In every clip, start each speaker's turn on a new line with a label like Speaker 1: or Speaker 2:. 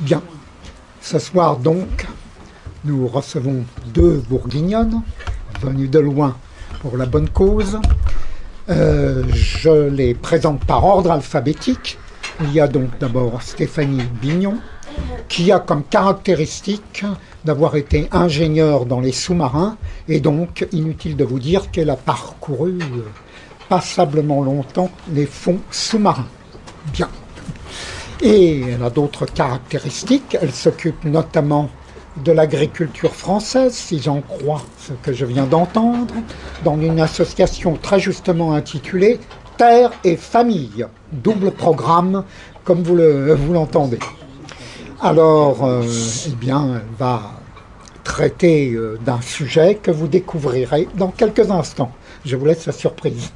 Speaker 1: Bien. Ce soir, donc, nous recevons deux bourguignonnes, venues de loin pour la bonne cause. Je les présente par ordre alphabétique. Il y a donc d'abord Stéphanie Bignon, qui a comme caractéristique d'avoir été ingénieure dans les sous-marins, et donc, inutile de vous dire qu'elle a parcouru passablement longtemps les fonds sous-marins. Bien. Et elle a d'autres caractéristiques. Elle s'occupe notamment de l'agriculture française, si j'en crois ce que je viens d'entendre, dans une association très justement intitulée Terre et Famille, double programme, comme vous l'entendez. Alors, eh bien, elle va traiter d'un sujet que vous découvrirez dans quelques instants. Je vous laisse la surprise.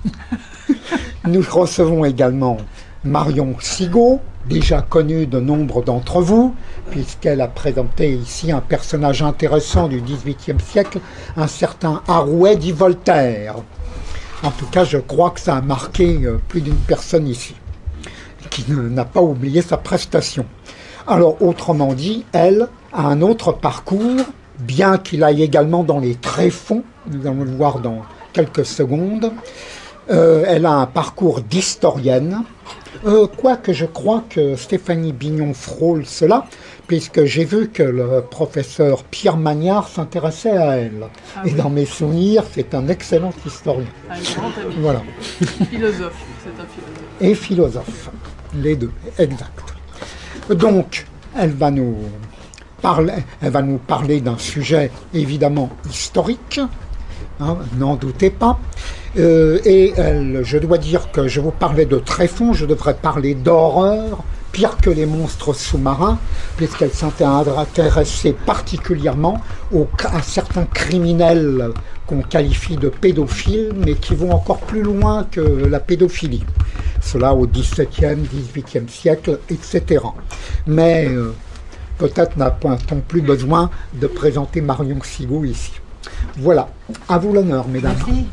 Speaker 1: Nous recevons également Marion Sigaud, déjà connue de nombre d'entre vous, puisqu'elle a présenté ici un personnage intéressant du XVIIIe siècle, un certain Arouet dit Voltaire. En tout cas, je crois que ça a marqué plus d'une personne ici, qui n'a pas oublié sa prestation. Alors, autrement dit, elle a un autre parcours, bien qu'il aille également dans les tréfonds, nous allons le voir dans quelques secondes. Elle a un parcours d'historienne, quoique je crois que Stéphanie Bignon frôle cela, puisque j'ai vu que le professeur Pierre Magnard s'intéressait à elle. Ah, et oui. Dans mes souvenirs, c'est un excellent historien.
Speaker 2: Un grand ami.
Speaker 1: Voilà.
Speaker 2: Philosophe, c'est un philosophe.
Speaker 1: Et philosophe, les deux, exact. Donc, elle va nous parler d'un sujet évidemment historique, hein, n'en doutez pas. Je dois dire que je vous parlais de tréfonds, je devrais parler d'horreur, pire que les monstres sous-marins, puisqu'elle s'intéressait particulièrement à certains criminels qu'on qualifie de pédophiles, mais qui vont encore plus loin que la pédophilie. Cela au XVIIe, XVIIIe siècle, etc. Mais peut-être n'a-t-on plus besoin de présenter Marion Sigaud ici. Voilà, à vous l'honneur, mesdames.
Speaker 2: Merci.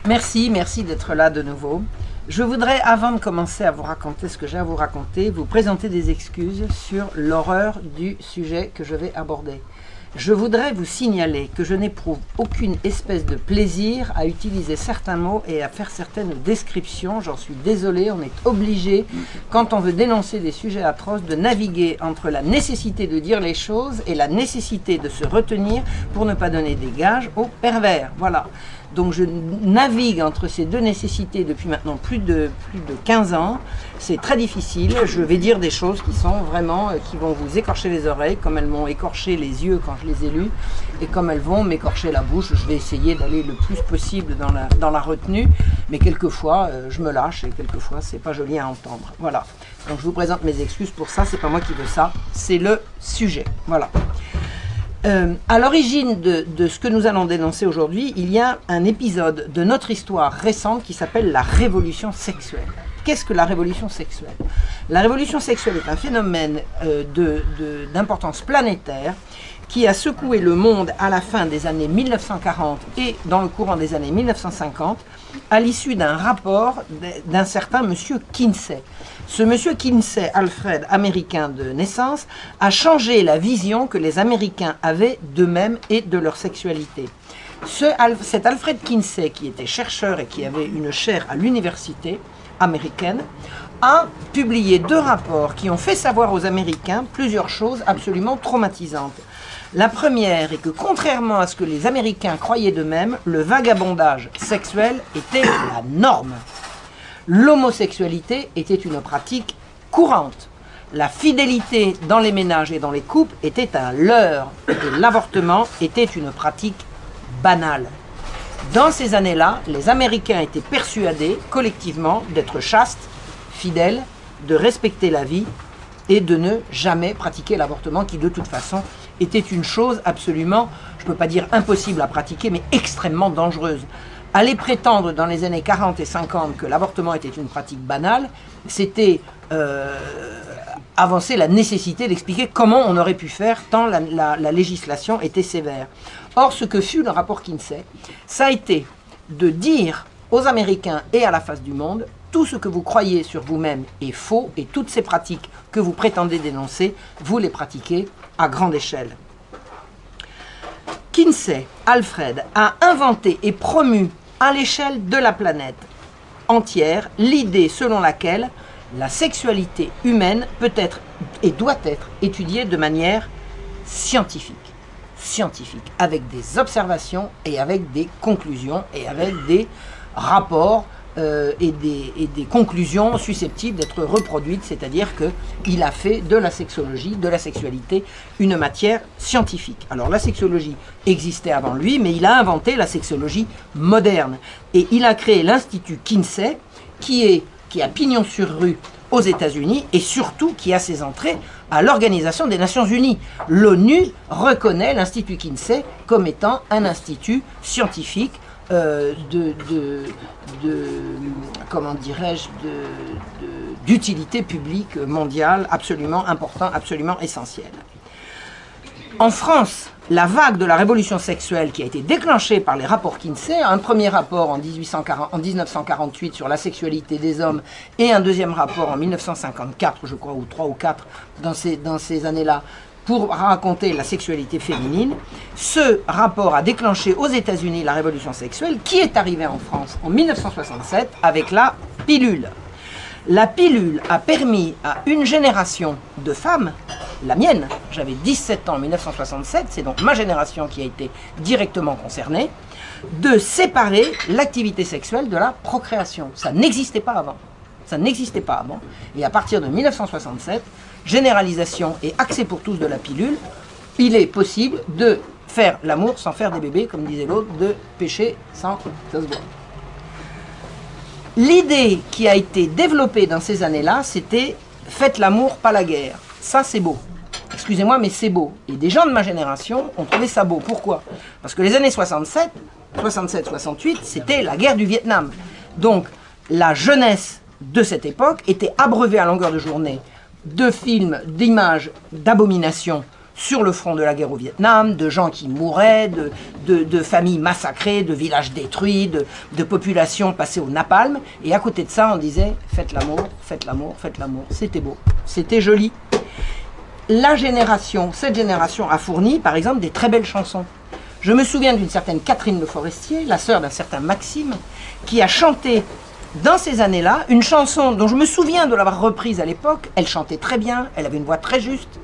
Speaker 2: Merci, merci d'être là de nouveau. Je voudrais, avant de commencer à vous raconter ce que j'ai à vous raconter, vous présenter des excuses sur l'horreur du sujet que je vais aborder. Je voudrais vous signaler que je n'éprouve aucune espèce de plaisir à utiliser certains mots et à faire certaines descriptions. J'en suis désolée, on est obligé, quand on veut dénoncer des sujets atroces, de naviguer entre la nécessité de dire les choses et la nécessité de se retenir pour ne pas donner des gages aux pervers. Voilà. Donc je navigue entre ces deux nécessités depuis maintenant plus de 15 ans. C'est très difficile. Je vais dire des choses qui sont vraiment, qui vont vous écorcher les oreilles, comme elles m'ont écorché les yeux quand je les ai lues, et comme elles vont m'écorcher la bouche. Je vais essayer d'aller le plus possible dans la retenue, mais quelquefois je me lâche et quelquefois c'est pas joli à entendre. Voilà. Donc je vous présente mes excuses pour ça. C'est pas moi qui veux ça, c'est le sujet. Voilà. À l'origine de ce que nous allons dénoncer aujourd'hui, il y a un épisode de notre histoire récente qui s'appelle la révolution sexuelle. Qu'est-ce que la révolution sexuelle? La révolution sexuelle est un phénomène d'importance planétaire qui a secoué le monde à la fin des années 1940 et dans le courant des années 1950 à l'issue d'un rapport d'un certain monsieur Kinsey. Ce monsieur Kinsey, Alfred, américain de naissance, a changé la vision que les Américains avaient d'eux-mêmes et de leur sexualité. Cet Alfred Kinsey, qui était chercheur et qui avait une chaire à l'université américaine, a publié 2 rapports qui ont fait savoir aux Américains plusieurs choses absolument traumatisantes. La première est que, contrairement à ce que les Américains croyaient d'eux-mêmes, le vagabondage sexuel était la norme. L'homosexualité était une pratique courante. La fidélité dans les ménages et dans les couples était un leurre. Et l'avortement était une pratique banale. Dans ces années-là, les Américains étaient persuadés, collectivement, d'être chastes, fidèles, de respecter la vie et de ne jamais pratiquer l'avortement qui, de toute façon, était une chose absolument, je ne peux pas dire impossible à pratiquer, mais extrêmement dangereuse. Aller prétendre dans les années 40 et 50 que l'avortement était une pratique banale, c'était avancer la nécessité d'expliquer comment on aurait pu faire tant la législation était sévère. Or, ce que fut le rapport Kinsey, ça a été de dire aux Américains et à la face du monde, tout ce que vous croyez sur vous-même est faux et toutes ces pratiques que vous prétendez dénoncer, vous les pratiquez à grande échelle. Kinsey, Alfred, a inventé et promu à l'échelle de la planète entière l'idée selon laquelle la sexualité humaine peut être et doit être étudiée de manière scientifique, avec des observations et avec des conclusions et avec des rapports et des conclusions susceptibles d'être reproduites, c'est-à-dire qu'il a fait de la sexologie, de la sexualité, une matière scientifique. Alors la sexologie existait avant lui, mais il a inventé la sexologie moderne. Et il a créé l'Institut Kinsey, qui a pignon sur rue aux États-Unis et surtout qui a ses entrées à l'Organisation des Nations Unies. L'ONU reconnaît l'Institut Kinsey comme étant un institut scientifique comment dirais-je, d'utilité publique mondiale absolument important, absolument essentiel. En France, la vague de la révolution sexuelle qui a été déclenchée par les rapports Kinsey, un premier rapport en 1948 sur la sexualité des hommes et un deuxième rapport en 1954, je crois, ou 3 ou 4 dans ces années-là, pour raconter la sexualité féminine. Ce rapport a déclenché aux États-Unis la révolution sexuelle qui est arrivée en France en 1967 avec la pilule. La pilule a permis à une génération de femmes, la mienne, j'avais 17 ans en 1967, c'est donc ma génération qui a été directement concernée, de séparer l'activité sexuelle de la procréation. Ça n'existait pas avant. Ça n'existait pas avant. Et à partir de 1967, généralisation et accès pour tous de la pilule, il est possible de faire l'amour sans faire des bébés, comme disait l'autre, de pécher sans ça se voit. L'idée qui a été développée dans ces années-là, c'était « faites l'amour, pas la guerre ». Ça, c'est beau. Excusez-moi, mais c'est beau. Et des gens de ma génération ont trouvé ça beau. Pourquoi? Parce que les années 67-68, c'était la guerre du Vietnam. Donc, la jeunesse de cette époque était abreuvée à longueur de journée de films, d'images, d'abominations sur le front de la guerre au Vietnam, de gens qui mouraient, de familles massacrées, de villages détruits, de populations passées au napalm. Et à côté de ça, on disait « faites l'amour, faites l'amour, faites l'amour ». C'était beau, c'était joli. Cette génération a fourni, par exemple, des très belles chansons. Je me souviens d'une certaine Catherine Le Forestier, la sœur d'un certain Maxime, qui a chanté dans ces années-là, une chanson dont je me souviens de l'avoir reprise à l'époque. Elle chantait très bien, elle avait une voix très juste,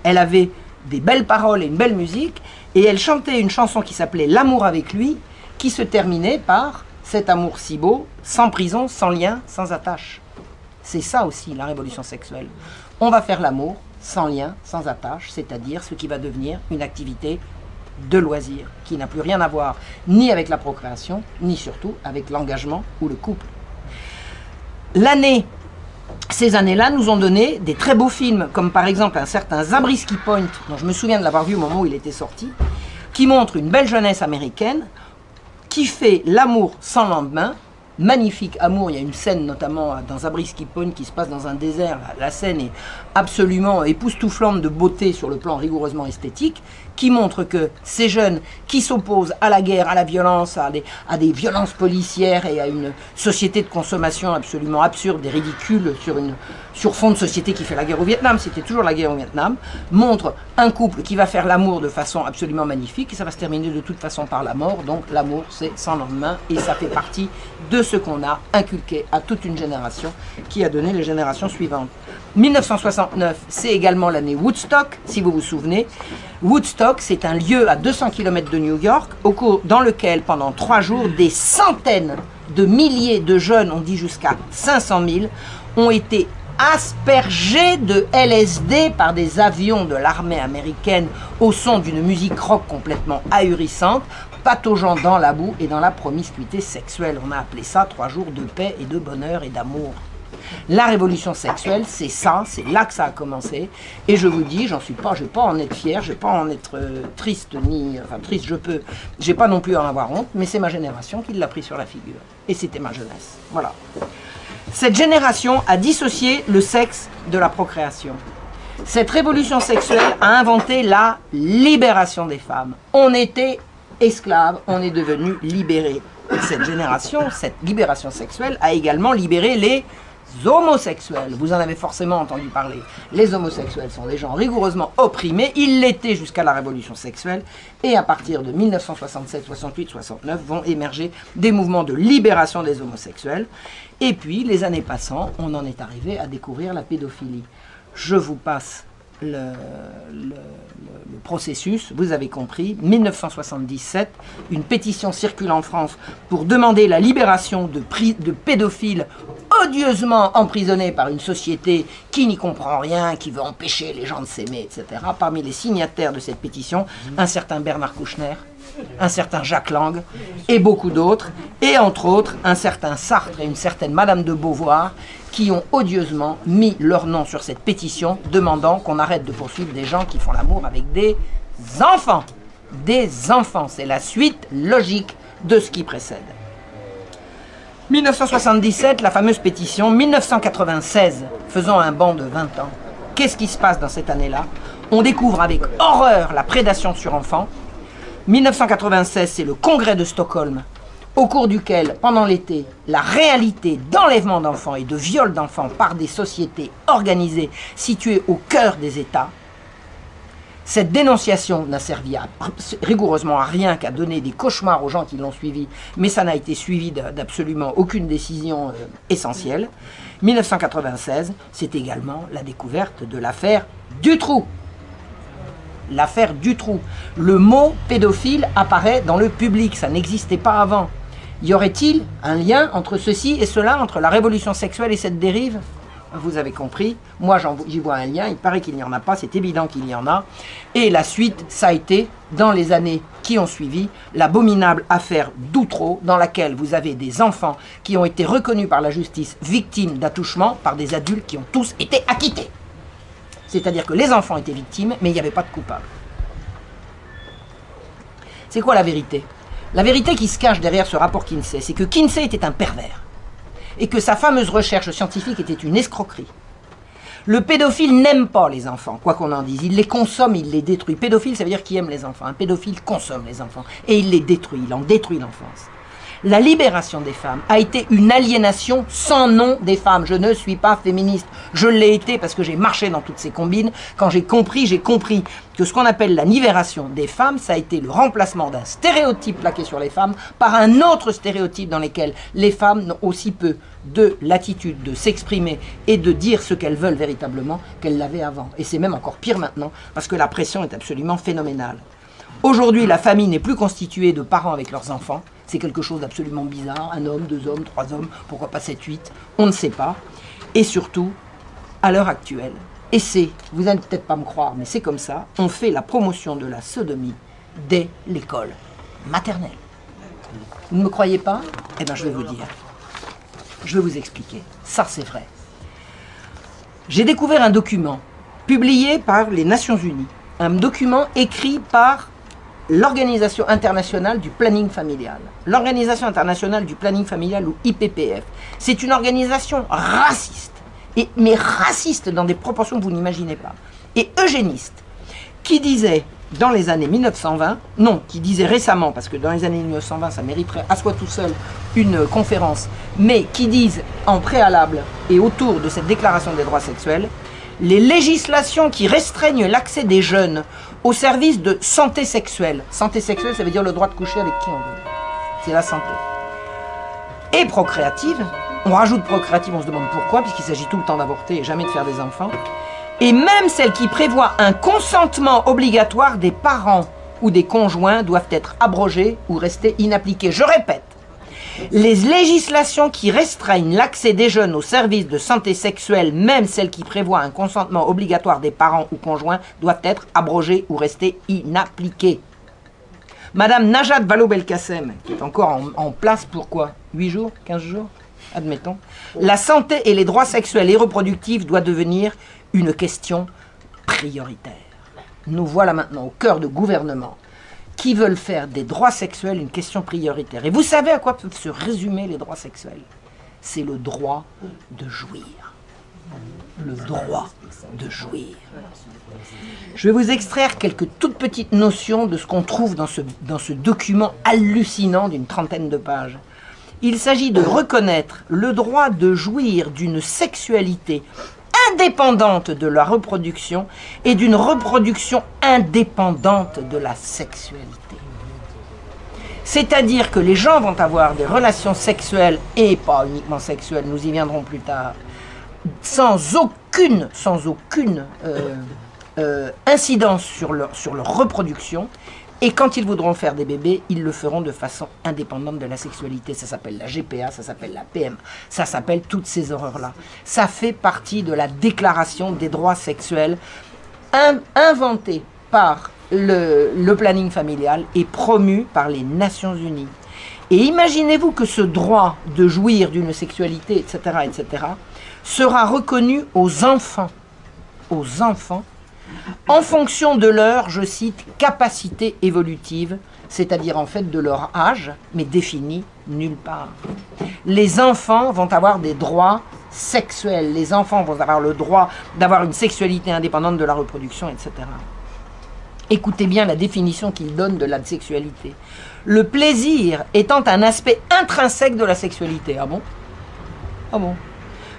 Speaker 2: elle avait des belles paroles et une belle musique, et elle chantait une chanson qui s'appelait « L'amour avec lui », qui se terminait par « Cet amour si beau, sans prison, sans lien, sans attache ». C'est ça aussi la révolution sexuelle. On va faire l'amour sans lien, sans attache, c'est-à-dire ce qui va devenir une activité de loisir, qui n'a plus rien à voir ni avec la procréation, ni surtout avec l'engagement ou le couple. Ces années-là nous ont donné des très beaux films, comme par exemple un certain Zabriskie Point, dont je me souviens de l'avoir vu au moment où il était sorti, qui montre une belle jeunesse américaine qui fait l'amour sans lendemain. Magnifique amour, il y a une scène notamment dans Zabriskie Point qui se passe dans un désert. La scène est absolument époustouflante de beauté sur le plan rigoureusement esthétique, qui montre que ces jeunes qui s'opposent à la guerre, à la violence, à des violences policières et à une société de consommation absolument absurde et ridicule sur fond de société qui fait la guerre au Vietnam, c'était toujours la guerre au Vietnam, montre un couple qui va faire l'amour de façon absolument magnifique et ça va se terminer de toute façon par la mort. Donc l'amour c'est sans lendemain et ça fait partie de ce qu'on a inculqué à toute une génération qui a donné les générations suivantes. 1969, c'est également l'année Woodstock, si vous vous souvenez. Woodstock, c'est un lieu à 200 km de New York, dans lequel, pendant 3 jours, des centaines de milliers de jeunes, on dit jusqu'à 500 000, ont été aspergés de LSD par des avions de l'armée américaine au son d'une musique rock complètement ahurissante, pataugeant dans la boue et dans la promiscuité sexuelle. On a appelé ça 3 jours de paix et de bonheur et d'amour. La révolution sexuelle, c'est ça, c'est là que ça a commencé. Et je vous dis, je vais pas en être fier, je vais pas en être triste, triste je peux, j'ai pas non plus à en avoir honte, mais c'est ma génération qui l'a pris sur la figure. Et c'était ma jeunesse, voilà. Cette génération a dissocié le sexe de la procréation. Cette révolution sexuelle a inventé la libération des femmes. On était esclaves, on est devenus libérés. Et cette génération, cette libération sexuelle a également libéré les homosexuels. Vous en avez forcément entendu parler. Les homosexuels sont des gens rigoureusement opprimés. Ils l'étaient jusqu'à la révolution sexuelle. Et à partir de 1967, 68, 69 vont émerger des mouvements de libération des homosexuels. Et puis, les années passant, on en est arrivé à découvrir la pédophilie. Je vous passe le processus, vous avez compris. 1977, une pétition circule en France pour demander la libération de pédophiles odieusement emprisonnés par une société qui n'y comprend rien, qui veut empêcher les gens de s'aimer, etc. Parmi les signataires de cette pétition, un certain Bernard Kouchner, un certain Jacques Lang et beaucoup d'autres, et entre autres un certain Sartre et une certaine Madame de Beauvoir qui ont odieusement mis leur nom sur cette pétition demandant qu'on arrête de poursuivre des gens qui font l'amour avec des enfants. Des enfants, c'est la suite logique de ce qui précède. 1977, la fameuse pétition. 1996, faisons un bond de 20 ans. Qu'est-ce qui se passe dans cette année-là? On découvre avec horreur la prédation sur enfants. 1996, c'est le congrès de Stockholm, au cours duquel, pendant l'été, la réalité d'enlèvement d'enfants et de viol d'enfants par des sociétés organisées situées au cœur des États. Cette dénonciation n'a servi rigoureusement à rien qu'à donner des cauchemars aux gens qui l'ont suivi, mais ça n'a été suivi d'absolument aucune décision essentielle. 1996, c'est également la découverte de l'affaire Dutroux. L'affaire Dutroux. Le mot pédophile apparaît dans le public, ça n'existait pas avant. Y aurait-il un lien entre ceci et cela, entre la révolution sexuelle et cette dérive? Vous avez compris, moi j'y vois un lien, il paraît qu'il n'y en a pas, c'est évident qu'il y en a. Et la suite, ça a été, dans les années qui ont suivi, l'abominable affaire d'Outreau, dans laquelle vous avez des enfants qui ont été reconnus par la justice victimes d'attouchements par des adultes qui ont tous été acquittés. C'est-à-dire que les enfants étaient victimes, mais il n'y avait pas de coupable. C'est quoi la vérité? La vérité qui se cache derrière ce rapport Kinsey, c'est que Kinsey était un pervers. Et que sa fameuse recherche scientifique était une escroquerie. Le pédophile n'aime pas les enfants, quoi qu'on en dise. Il les consomme, il les détruit. Pédophile, ça veut dire qu'il aime les enfants. Un pédophile consomme les enfants. Et il les détruit, il en détruit l'enfance. La libération des femmes a été une aliénation sans nom des femmes. Je ne suis pas féministe. Je l'ai été parce que j'ai marché dans toutes ces combines. Quand j'ai compris que ce qu'on appelle la libération des femmes, ça a été le remplacement d'un stéréotype plaqué sur les femmes par un autre stéréotype dans lequel les femmes n'ont aussi peu de latitude de s'exprimer et de dire ce qu'elles veulent véritablement qu'elles l'avaient avant. Et c'est même encore pire maintenant parce que la pression est absolument phénoménale. Aujourd'hui, la famille n'est plus constituée de parents avec leurs enfants. C'est quelque chose d'absolument bizarre. Un homme, 2 hommes, 3 hommes, pourquoi pas 7, 8, on ne sait pas. Et surtout, à l'heure actuelle, et c'est, vous n'allez peut-être pas me croire, mais c'est comme ça, on fait la promotion de la sodomie dès l'école maternelle. Vous ne me croyez pas? Eh bien, je vais vous dire. Je vais vous expliquer. Ça, c'est vrai. J'ai découvert un document publié par les Nations Unies. Un document écrit par l'Organisation internationale du planning familial. L'Organisation internationale du planning familial, ou IPPF. C'est une organisation raciste, mais raciste dans des proportions que vous n'imaginez pas. Et eugéniste, qui disait dans les années 1920, non, qui disait récemment, parce que dans les années 1920, ça mériterait à soi tout seul une conférence, mais qui disent en préalable et autour de cette déclaration des droits sexuels, les législations qui restreignent l'accès des jeunes au service de santé sexuelle. Santé sexuelle, ça veut dire le droit de coucher avec qui on veut. C'est la santé. Et procréative, on rajoute procréative, on se demande pourquoi, puisqu'il s'agit tout le temps d'avorter et jamais de faire des enfants. Et même celles qui prévoient un consentement obligatoire des parents ou des conjoints doivent être abrogées ou rester inappliquées. Je répète, les législations qui restreignent l'accès des jeunes aux services de santé sexuelle, même celles qui prévoient un consentement obligatoire des parents ou conjoints, doivent être abrogées ou rester inappliquées. Madame Najat Vallaud-Belkacem, qui est encore en place pour quoi? 8 jours? 15 jours? Admettons. La santé et les droits sexuels et reproductifs doivent devenir une question prioritaire. Nous voilà maintenant au cœur de gouvernements qui veulent faire des droits sexuels une question prioritaire. Et vous savez à quoi peuvent se résumer les droits sexuels? C'est le droit de jouir. Le droit de jouir. Je vais vous extraire quelques toutes petites notions de ce qu'on trouve dans ce document hallucinant d'une trentaine de pages. Il s'agit de reconnaître le droit de jouir d'une sexualité indépendante de la reproduction et d'une reproduction indépendante de la sexualité. C'est-à-dire que les gens vont avoir des relations sexuelles, et pas uniquement sexuelles, nous y viendrons plus tard, sans aucune incidence sur leur reproduction, et quand ils voudront faire des bébés, ils le feront de façon indépendante de la sexualité. Ça s'appelle la GPA, ça s'appelle la PMA, ça s'appelle toutes ces horreurs-là. Ça fait partie de la déclaration des droits sexuels inventée par le planning familial et promu par les Nations Unies. Et imaginez-vous que ce droit de jouir d'une sexualité, etc., sera reconnu aux enfants, en fonction de leur, je cite, capacité évolutive, c'est-à-dire en fait de leur âge, mais défini nulle part. Les enfants vont avoir des droits sexuels, les enfants vont avoir le droit d'avoir une sexualité indépendante de la reproduction, etc. Écoutez bien la définition qu'il donne de la sexualité. Le plaisir étant un aspect intrinsèque de la sexualité. Ah bon? Ah bon?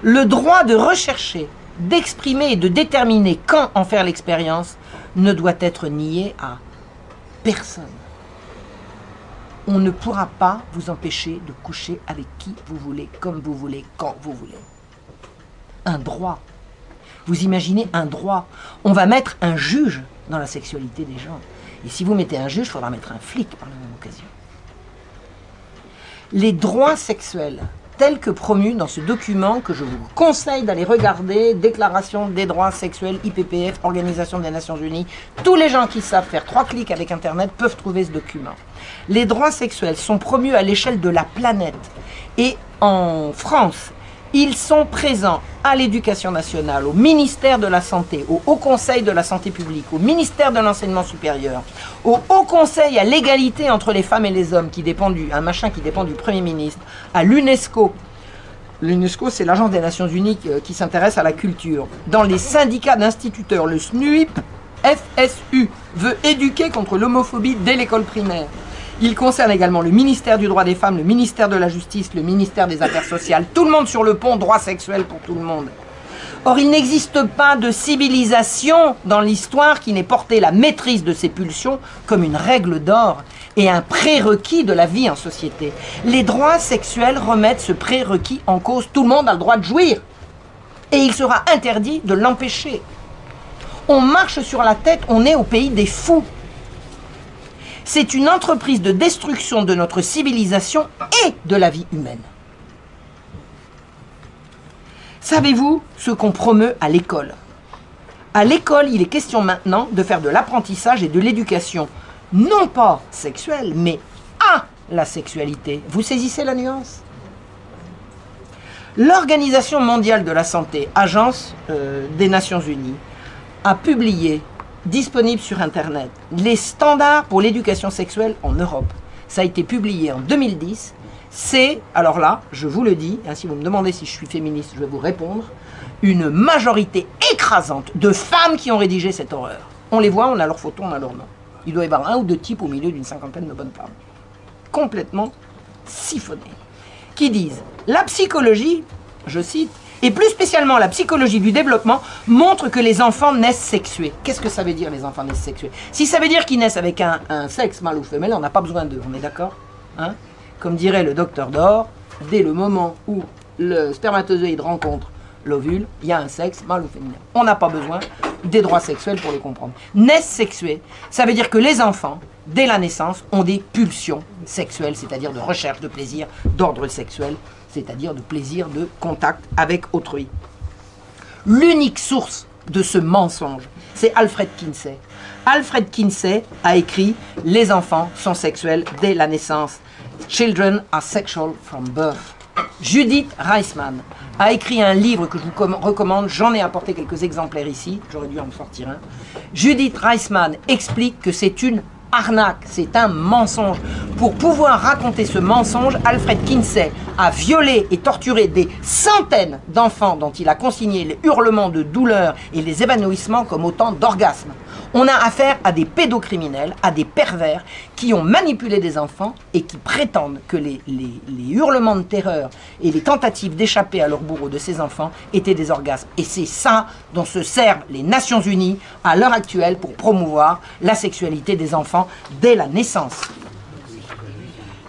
Speaker 2: Le droit de rechercher, d'exprimer et de déterminer quand en faire l'expérience ne doit être nié à personne. On ne pourra pas vous empêcher de coucher avec qui vous voulez, comme vous voulez, quand vous voulez. Un droit. Vous imaginez un droit. On va mettre un juge dans la sexualité des gens. Et si vous mettez un juge, il faudra mettre un flic par la même occasion. Les droits sexuels tels que promus dans ce document que je vous conseille d'aller regarder, Déclaration des droits sexuels, IPPF, Organisation des Nations Unies. Tous les gens qui savent faire 3 clics avec Internet peuvent trouver ce document. Les droits sexuels sont promus à l'échelle de la planète. Et en France, ils sont présents à l'Éducation nationale, au ministère de la Santé, au Haut Conseil de la Santé publique, au ministère de l'Enseignement supérieur, au Haut Conseil à l'égalité entre les femmes et les hommes, qui dépend un machin qui dépend du Premier ministre, à l'UNESCO. L'UNESCO, c'est l'Agence des Nations Unies qui s'intéresse à la culture. Dans les syndicats d'instituteurs, le SNUIP, FSU, veut éduquer contre l'homophobie dès l'école primaire. Il concerne également le ministère du droit des femmes, le ministère de la justice, le ministère des affaires sociales. Tout le monde sur le pont, droit sexuel pour tout le monde. Or, il n'existe pas de civilisation dans l'histoire qui n'ait porté la maîtrise de ses pulsions comme une règle d'or et un prérequis de la vie en société. Les droits sexuels remettent ce prérequis en cause. Tout le monde a le droit de jouir. Et il sera interdit de l'empêcher. On marche sur la tête, on est au pays des fous. C'est une entreprise de destruction de notre civilisation et de la vie humaine. Savez-vous ce qu'on promeut à l'école? À l'école, il est question maintenant de faire de l'apprentissage et de l'éducation, non pas sexuelle, mais à la sexualité. Vous saisissez la nuance? L'Organisation mondiale de la santé, agence des Nations Unies, a publié, disponible sur Internet, les standards pour l'éducation sexuelle en Europe. Ça a été publié en 2010. C'est, alors là, je vous le dis, hein, si vous me demandez si je suis féministe, je vais vous répondre, une majorité écrasante de femmes qui ont rédigé cette horreur. On les voit, on a leurs photos, on a leur nom. Il doit y avoir 1 ou 2 types au milieu d'une 50aine de bonnes femmes. Complètement siphonnés. Qui disent, la psychologie, je cite, et plus spécialement la psychologie du développement, montre que les enfants naissent sexués. Qu'est-ce que ça veut dire, les enfants naissent sexués? Si ça veut dire qu'ils naissent avec un sexe mâle ou femelle, on n'a pas besoin d'eux, on est d'accord, hein? Comme dirait le docteur Dor, dès le moment où le spermatozoïde rencontre l'ovule, il y a un sexe mâle ou féminin. On n'a pas besoin des droits sexuels pour les comprendre. Naissent sexués, ça veut dire que les enfants, dès la naissance, ont des pulsions sexuelles, c'est-à-dire de recherche de plaisir d'ordre sexuel, c'est-à-dire de plaisir de contact avec autrui. L'unique source de ce mensonge, c'est Alfred Kinsey. Alfred Kinsey a écrit « Les enfants sont sexuels dès la naissance ». Children are sexual from birth. Judith Reisman a écrit un livre que je vous recommande, j'en ai apporté quelques exemplaires ici, j'aurais dû en sortir un. Judith Reisman explique que c'est une arnaque, c'est un mensonge. Pour pouvoir raconter ce mensonge, Alfred Kinsey a violé et torturé des centaines d'enfants dont il a consigné les hurlements de douleur et les évanouissements comme autant d'orgasmes. On a affaire à des pédocriminels, à des pervers qui ont manipulé des enfants et qui prétendent que les hurlements de terreur et les tentatives d'échapper à leur bourreau de ces enfants étaient des orgasmes. Et c'est ça dont se servent les Nations Unies à l'heure actuelle pour promouvoir la sexualité des enfants dès la naissance.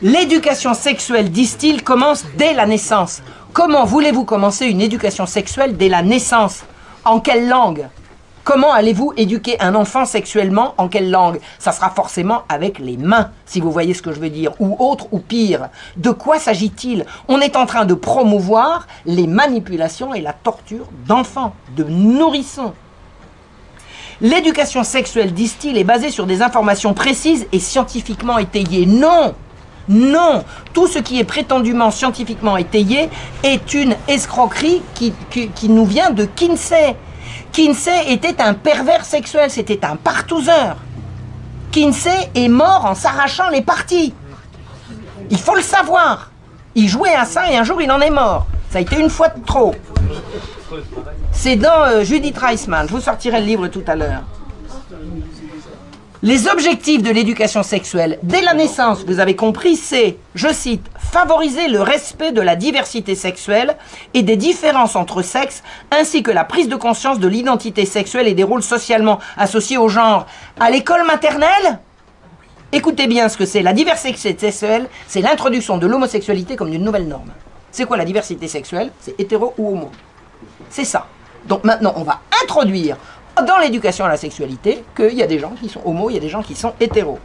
Speaker 2: L'éducation sexuelle, disent-ils, commence dès la naissance. Comment voulez-vous commencer une éducation sexuelle dès la naissance? En quelle langue? Comment allez-vous éduquer un enfant sexuellement? En quelle langue? Ça sera forcément avec les mains, si vous voyez ce que je veux dire, ou autre, ou pire. De quoi s'agit-il? On est en train de promouvoir les manipulations et la torture d'enfants, de nourrissons. L'éducation sexuelle, disent-ils, est basée sur des informations précises et scientifiquement étayées. Non! Non! Tout ce qui est prétendument scientifiquement étayé est une escroquerie qui nous vient de Kinsey. Kinsey était un pervers sexuel, c'était un partouzeur. Kinsey est mort en s'arrachant les parties. Il faut le savoir. Il jouait à ça et un jour il en est mort. Ça a été une fois de trop. C'est dans Judith Reisman, je vous sortirai le livre tout à l'heure. Les objectifs de l'éducation sexuelle, dès la naissance, vous avez compris, c'est, je cite, « favoriser le respect de la diversité sexuelle et des différences entre sexes, ainsi que la prise de conscience de l'identité sexuelle et des rôles socialement associés au genre. » À l'école maternelle, écoutez bien ce que c'est. La diversité sexuelle, c'est l'introduction de l'homosexualité comme d'une nouvelle norme. C'est quoi la diversité sexuelle? C'est hétéro ou homo. C'est ça. Donc maintenant, on va introduire dans l'éducation à la sexualité qu'il y a des gens qui sont homo, il y a des gens qui sont hétéros.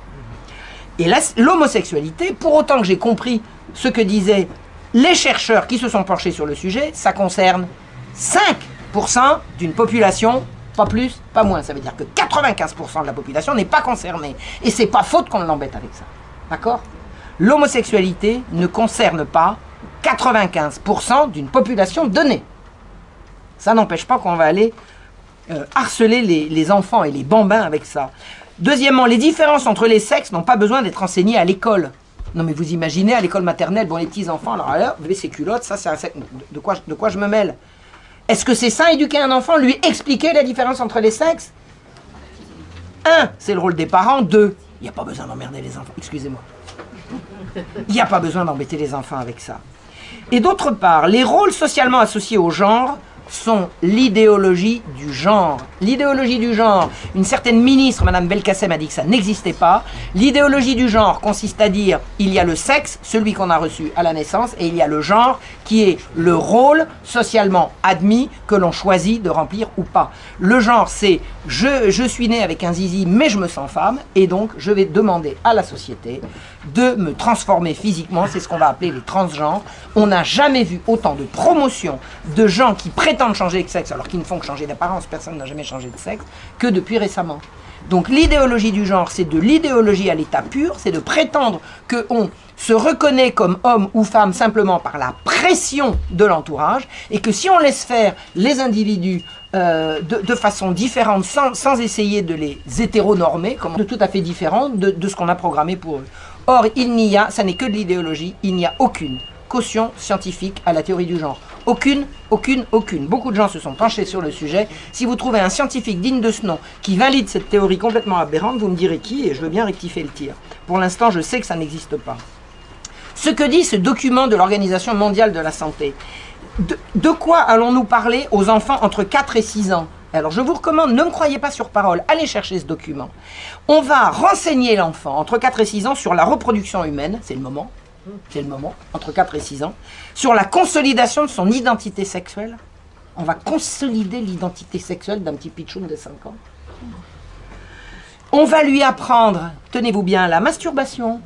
Speaker 2: Et l'homosexualité, pour autant que j'ai compris ce que disaient les chercheurs qui se sont penchés sur le sujet, ça concerne 5% d'une population, pas plus, pas moins. Ça veut dire que 95% de la population n'est pas concernée. Et c'est pas faute qu'on l'embête avec ça. D'accord? L'homosexualité ne concerne pas 95% d'une population donnée. Ça n'empêche pas qu'on va aller harceler les enfants et les bambins avec ça. Deuxièmement, les différences entre les sexes n'ont pas besoin d'être enseignées à l'école. Non mais vous imaginez, à l'école maternelle, bon les petits enfants, alors là, ces culottes, ça c'est un sexe. De quoi je me mêle? Est-ce que c'est ça, éduquer un enfant, lui expliquer la différence entre les sexes? 1, c'est le rôle des parents. 2, il n'y a pas besoin d'emmerder les enfants. Excusez-moi. Il n'y a pas besoin d'embêter les enfants avec ça. Et d'autre part, les rôles socialement associés au genre sont l'idéologie du genre. L'idéologie du genre, une certaine ministre, Madame Belkacem, a dit que ça n'existait pas. L'idéologie du genre consiste à dire il y a le sexe, celui qu'on a reçu à la naissance, et il y a le genre qui est le rôle socialement admis que l'on choisit de remplir ou pas. Le genre, c'est je suis né avec un zizi, mais je me sens femme, et donc je vais demander à la société de me transformer physiquement, c'est ce qu'on va appeler les transgenres. On n'a jamais vu autant de promotion de gens qui prétendent changer de sexe alors qu'ils ne font que changer d'apparence, personne n'a jamais changé de sexe, que depuis récemment. Donc l'idéologie du genre, c'est de l'idéologie à l'état pur, c'est de prétendre qu'on se reconnaît comme homme ou femme simplement par la pression de l'entourage, et que si on laisse faire les individus de façon différente, sans essayer de les hétéronormer, comme de tout à fait différent de ce qu'on a programmé pour eux. Or, ça n'est que de l'idéologie, il n'y a aucune caution scientifique à la théorie du genre. Aucune. Beaucoup de gens se sont penchés sur le sujet. Si vous trouvez un scientifique digne de ce nom qui valide cette théorie complètement aberrante, vous me direz qui, et je veux bien rectifier le tir. Pour l'instant, je sais que ça n'existe pas. Ce que dit ce document de l'Organisation mondiale de la santé, de quoi allons-nous parler aux enfants entre 4 et 6 ans? Alors je vous recommande, ne me croyez pas sur parole, allez chercher ce document. On va renseigner l'enfant entre 4 et 6 ans sur la reproduction humaine, c'est le moment, entre 4 et 6 ans, sur la consolidation de son identité sexuelle. On va consolider l'identité sexuelle d'un petit pitchoun de 5 ans. On va lui apprendre, tenez-vous bien, la masturbation,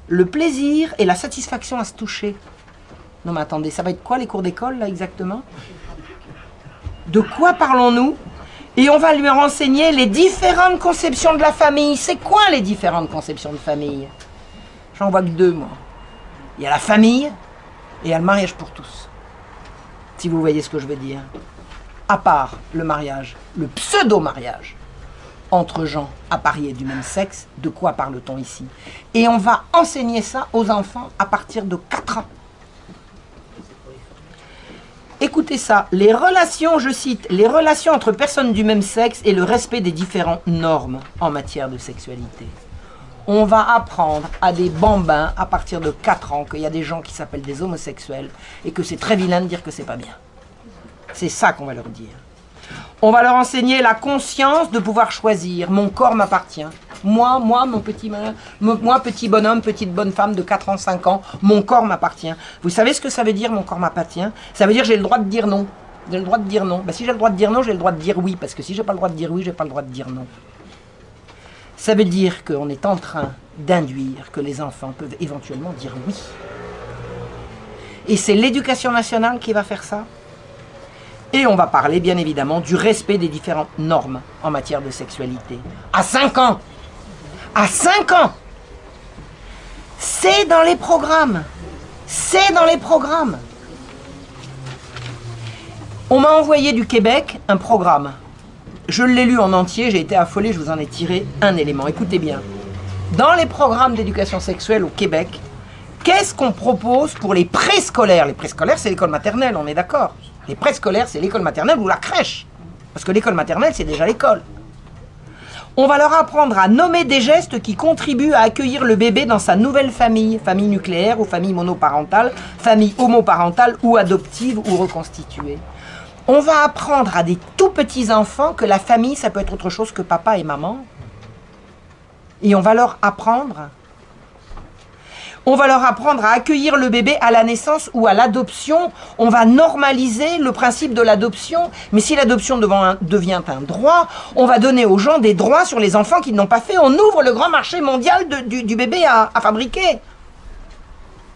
Speaker 2: le plaisir et la satisfaction à se toucher. Non mais attendez, ça va être quoi les cours d'école là exactement? De quoi parlons-nous? Et on va lui renseigner les différentes conceptions de la famille. C'est quoi les différentes conceptions de famille? J'en vois que 2 moi. Il y a la famille et il y a le mariage pour tous. Si vous voyez ce que je veux dire. À part le mariage, le pseudo-mariage entre gens à parier du même sexe. De quoi parle-t-on ici? Et on va enseigner ça aux enfants à partir de 4 ans. Écoutez ça, les relations, je cite, les relations entre personnes du même sexe et le respect des différentes normes en matière de sexualité. On va apprendre à des bambins à partir de 4 ans qu'il y a des gens qui s'appellent des homosexuels et que c'est très vilain de dire que c'est pas bien. C'est ça qu'on va leur dire. On va leur enseigner la conscience de pouvoir choisir. Mon corps m'appartient. Moi, petit bonhomme, petite bonne femme de 4 ans, 5 ans, mon corps m'appartient. Vous savez ce que ça veut dire, mon corps m'appartient? Ça veut dire j'ai le droit de dire non. J'ai le droit de dire non. Ben, si j'ai le droit de dire non, j'ai le droit de dire oui. Parce que si j'ai pas le droit de dire oui, j'ai pas le droit de dire non. Ça veut dire qu'on est en train d'induire que les enfants peuvent éventuellement dire oui. Et c'est l'éducation nationale qui va faire ça. Et on va parler, bien évidemment, du respect des différentes normes en matière de sexualité. À 5 ans! À 5 ans! C'est dans les programmes. C'est dans les programmes. On m'a envoyé du Québec un programme. Je l'ai lu en entier, j'ai été affolé, je vous en ai tiré un élément. Écoutez bien. Dans les programmes d'éducation sexuelle au Québec, qu'est-ce qu'on propose pour les préscolaires? Les préscolaires, c'est l'école maternelle, on est d'accord. Les préscolaires, c'est l'école maternelle ou la crèche. Parce que l'école maternelle, c'est déjà l'école. On va leur apprendre à nommer des gestes qui contribuent à accueillir le bébé dans sa nouvelle famille. Famille nucléaire ou famille monoparentale, famille homoparentale ou adoptive ou reconstituée. On va apprendre à des tout petits enfants que la famille, ça peut être autre chose que papa et maman. Et on va leur apprendre à accueillir le bébé à la naissance ou à l'adoption. On va normaliser le principe de l'adoption. Mais si l'adoption devient un droit, on va donner aux gens des droits sur les enfants qui ne l'ont pas fait. On ouvre le grand marché mondial du bébé à fabriquer.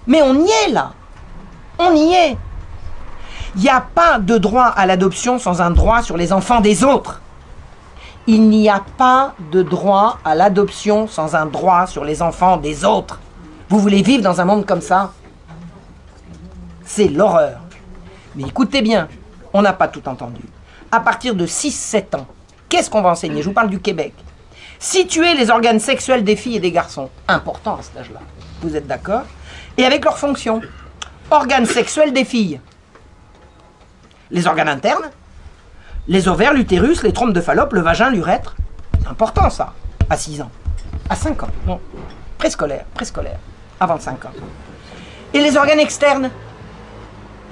Speaker 2: Mais on y est là. On y est. Il n'y a pas de droit à l'adoption sans un droit sur les enfants des autres. Il n'y a pas de droit à l'adoption sans un droit sur les enfants des autres. Vous voulez vivre dans un monde comme ça? C'est l'horreur. Mais écoutez bien, on n'a pas tout entendu. À partir de 6-7 ans, qu'est-ce qu'on va enseigner? Je vous parle du Québec. Situer les organes sexuels des filles et des garçons. Important à cet âge-là. Vous êtes d'accord? Et avec leurs fonctions. Organes sexuels des filles. Les organes internes, les ovaires, l'utérus, les trompes de Fallope, le vagin, l'urètre. C'est important ça, à 6 ans. À 5 ans, non. Préscolaire, avant 5 ans. Et les organes externes.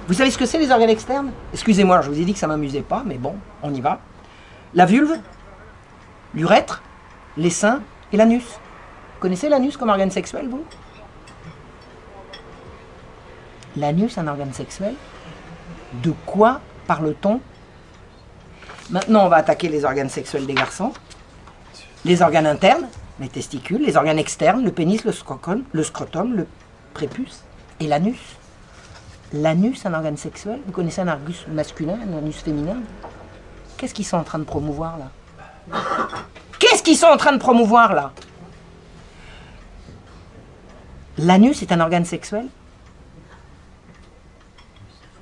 Speaker 2: Vous savez ce que c'est les organes externes? Excusez-moi, je vous ai dit que ça ne m'amusait pas, mais bon, on y va. La vulve, l'urètre, les seins et l'anus. Vous connaissez l'anus comme organe sexuel, vous? L'anus, un organe sexuel? De quoi parle-t-on? Maintenant, on va attaquer les organes sexuels des garçons. Les organes internes, les testicules, les organes externes, le pénis, le scrotum, le prépuce et l'anus. L'anus, un organe sexuel? Vous connaissez un anus masculin, un anus féminin? Qu'est-ce qu'ils sont en train de promouvoir là? Qu'est-ce qu'ils sont en train de promouvoir là? L'anus est un organe sexuel?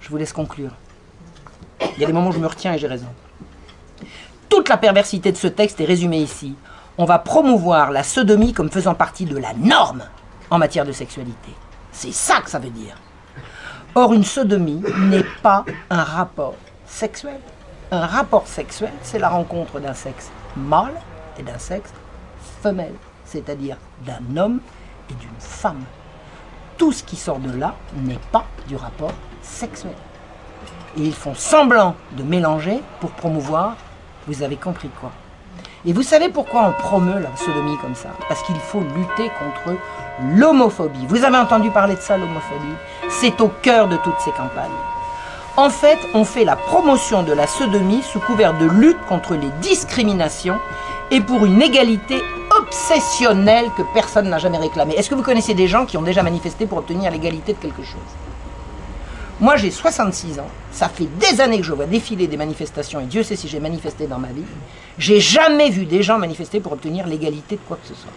Speaker 2: Je vous laisse conclure. Il y a des moments où je me retiens et j'ai raison. Toute la perversité de ce texte est résumée ici. On va promouvoir la sodomie comme faisant partie de la norme en matière de sexualité. C'est ça que ça veut dire. Or, une sodomie n'est pas un rapport sexuel. Un rapport sexuel, c'est la rencontre d'un sexe mâle et d'un sexe femelle, c'est-à-dire d'un homme et d'une femme. Tout ce qui sort de là n'est pas du rapport sexuel. Et ils font semblant de mélanger pour promouvoir, vous avez compris quoi. Et vous savez pourquoi on promeut la sodomie comme ça? Parce qu'il faut lutter contre l'homophobie. Vous avez entendu parler de ça, l'homophobie? C'est au cœur de toutes ces campagnes. En fait, on fait la promotion de la sodomie sous couvert de lutte contre les discriminations et pour une égalité obsessionnelle que personne n'a jamais réclamée. Est-ce que vous connaissez des gens qui ont déjà manifesté pour obtenir l'égalité de quelque chose? Moi, j'ai 66 ans. Ça fait des années que je vois défiler des manifestations, et Dieu sait si j'ai manifesté dans ma vie. J'ai jamais vu des gens manifester pour obtenir l'égalité de quoi que ce soit.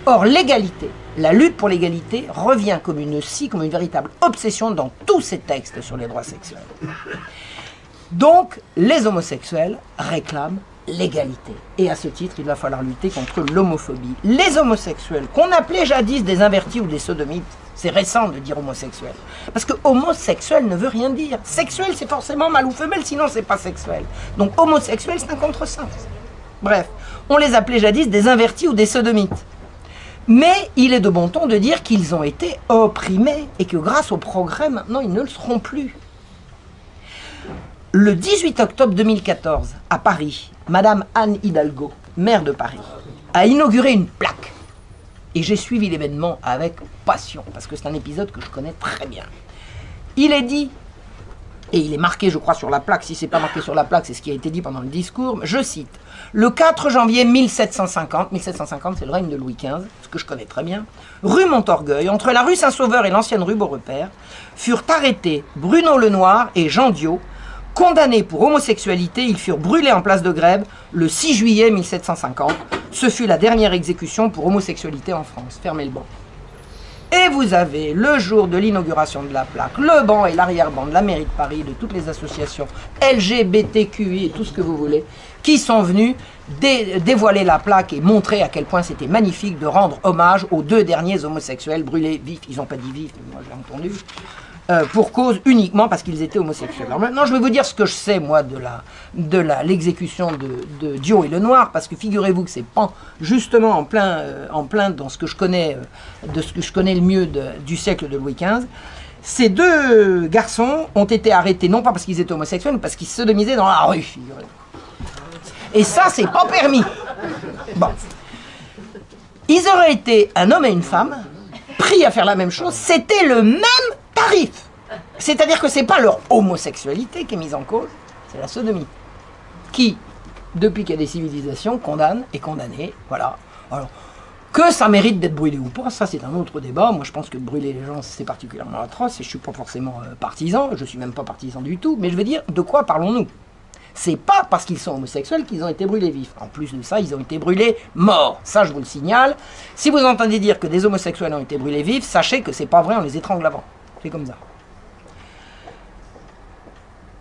Speaker 2: Or, l'égalité, la lutte pour l'égalité, revient comme une véritable obsession dans tous ces textes sur les droits sexuels. Donc, les homosexuels réclament l'égalité. Et à ce titre, il va falloir lutter contre l'homophobie. Les homosexuels, qu'on appelait jadis des invertis ou des sodomites, c'est récent de dire homosexuel. Parce que homosexuel ne veut rien dire. Sexuel, c'est forcément mâle ou femelle, sinon c'est pas sexuel. Donc homosexuel, c'est un contresens. Bref, on les appelait jadis des invertis ou des sodomites. Mais il est de bon ton de dire qu'ils ont été opprimés et que grâce au progrès, maintenant, ils ne le seront plus. Le 18 octobre 2014, à Paris, Madame Anne Hidalgo, maire de Paris, a inauguré une plaque. Et j'ai suivi l'événement avec passion, parce que c'est un épisode que je connais très bien. Il est dit, et il est marqué, je crois, sur la plaque, si ce n'est pas marqué sur la plaque, c'est ce qui a été dit pendant le discours, je cite, « Le 4 janvier 1750 c'est le règne de Louis XV, ce que je connais très bien, rue Montorgueil, entre la rue Saint-Sauveur et l'ancienne rue Beaurepaire, furent arrêtés Bruno Lenoir et Jean Diot. Condamnés pour homosexualité, ils furent brûlés en place de Grève le 6 juillet 1750. Ce fut la dernière exécution pour homosexualité en France. » Fermez le banc. Et vous avez, le jour de l'inauguration de la plaque, le banc et l'arrière-banc de la mairie de Paris, de toutes les associations LGBTQI et tout ce que vous voulez, qui sont venus dévoiler la plaque et montrer à quel point c'était magnifique de rendre hommage aux 2 derniers homosexuels brûlés vifs. Ils n'ont pas dit vifs, mais moi j'ai entendu. Pour cause uniquement parce qu'ils étaient homosexuels. Alors maintenant, je vais vous dire ce que je sais, moi, de l'exécution de Diot et Lenoir, parce que figurez-vous que c'est pas justement en plein dans ce que je connais, de ce que je connais le mieux du siècle de Louis XV. Ces 2 garçons ont été arrêtés, non pas parce qu'ils étaient homosexuels, mais parce qu'ils se sodomisaient dans la rue, figurez-vous. Et ça, c'est pas permis. Bon. Ils auraient été un homme et une femme, pris à faire la même chose, c'était le même tarif. C'est-à-dire que c'est pas leur homosexualité qui est mise en cause, c'est la sodomie. Qui, depuis qu'il y a des civilisations, condamne et condamné, voilà. Alors, que ça mérite d'être brûlé ou pas, ça c'est un autre débat. Moi je pense que brûler les gens c'est particulièrement atroce et je suis pas forcément partisan, je suis même pas partisan du tout, mais je veux dire, de quoi parlons-nous? C'est pas parce qu'ils sont homosexuels qu'ils ont été brûlés vifs. En plus de ça, ils ont été brûlés morts. Ça, je vous le signale. Si vous entendez dire que des homosexuels ont été brûlés vifs, sachez que c'est pas vrai, on les étrangle avant. C'est comme ça.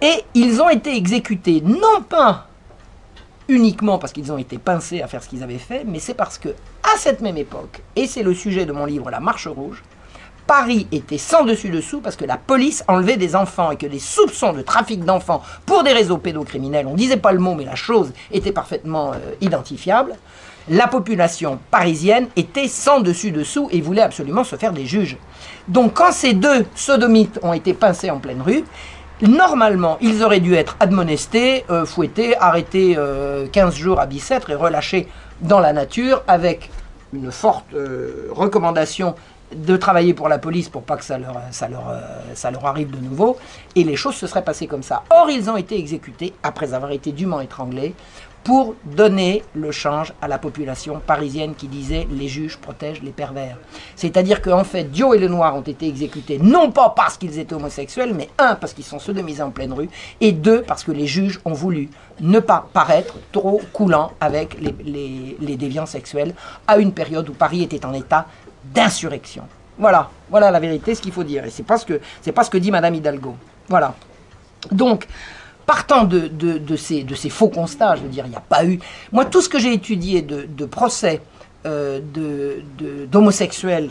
Speaker 2: Et ils ont été exécutés, non pas uniquement parce qu'ils ont été pincés à faire ce qu'ils avaient fait, mais c'est parce que, à cette même époque, et c'est le sujet de mon livre La Marche Rouge, Paris était sans dessus dessous parce que la police enlevait des enfants et que des soupçons de trafic d'enfants pour des réseaux pédocriminels, on ne disait pas le mot mais la chose était parfaitement identifiable, la population parisienne était sans dessus dessous et voulait absolument se faire des juges. Donc quand ces 2 sodomites ont été pincés en pleine rue, normalement ils auraient dû être admonestés, fouettés, arrêtés 15 jours à Bicêtre et relâchés dans la nature avec une forte recommandation de travailler pour la police pour pas que ça leur arrive de nouveau, et les choses se seraient passées comme ça. Or, ils ont été exécutés, après avoir été dûment étranglés, pour donner le change à la population parisienne qui disait « les juges protègent les pervers ». C'est-à-dire qu'en fait, Diot et Lenoir ont été exécutés, non pas parce qu'ils étaient homosexuels, mais 1, parce qu'ils sont sodomisés en pleine rue, et 2, parce que les juges ont voulu ne pas paraître trop coulants avec les déviants sexuels à une période où Paris était en état d'insurrection. Voilà, voilà la vérité, ce qu'il faut dire. Et c'est pas ce que dit Madame Hidalgo. Voilà. Donc, partant de ces faux constats, je veux dire, il n'y a pas eu... Moi, tout ce que j'ai étudié de procès d'homosexuels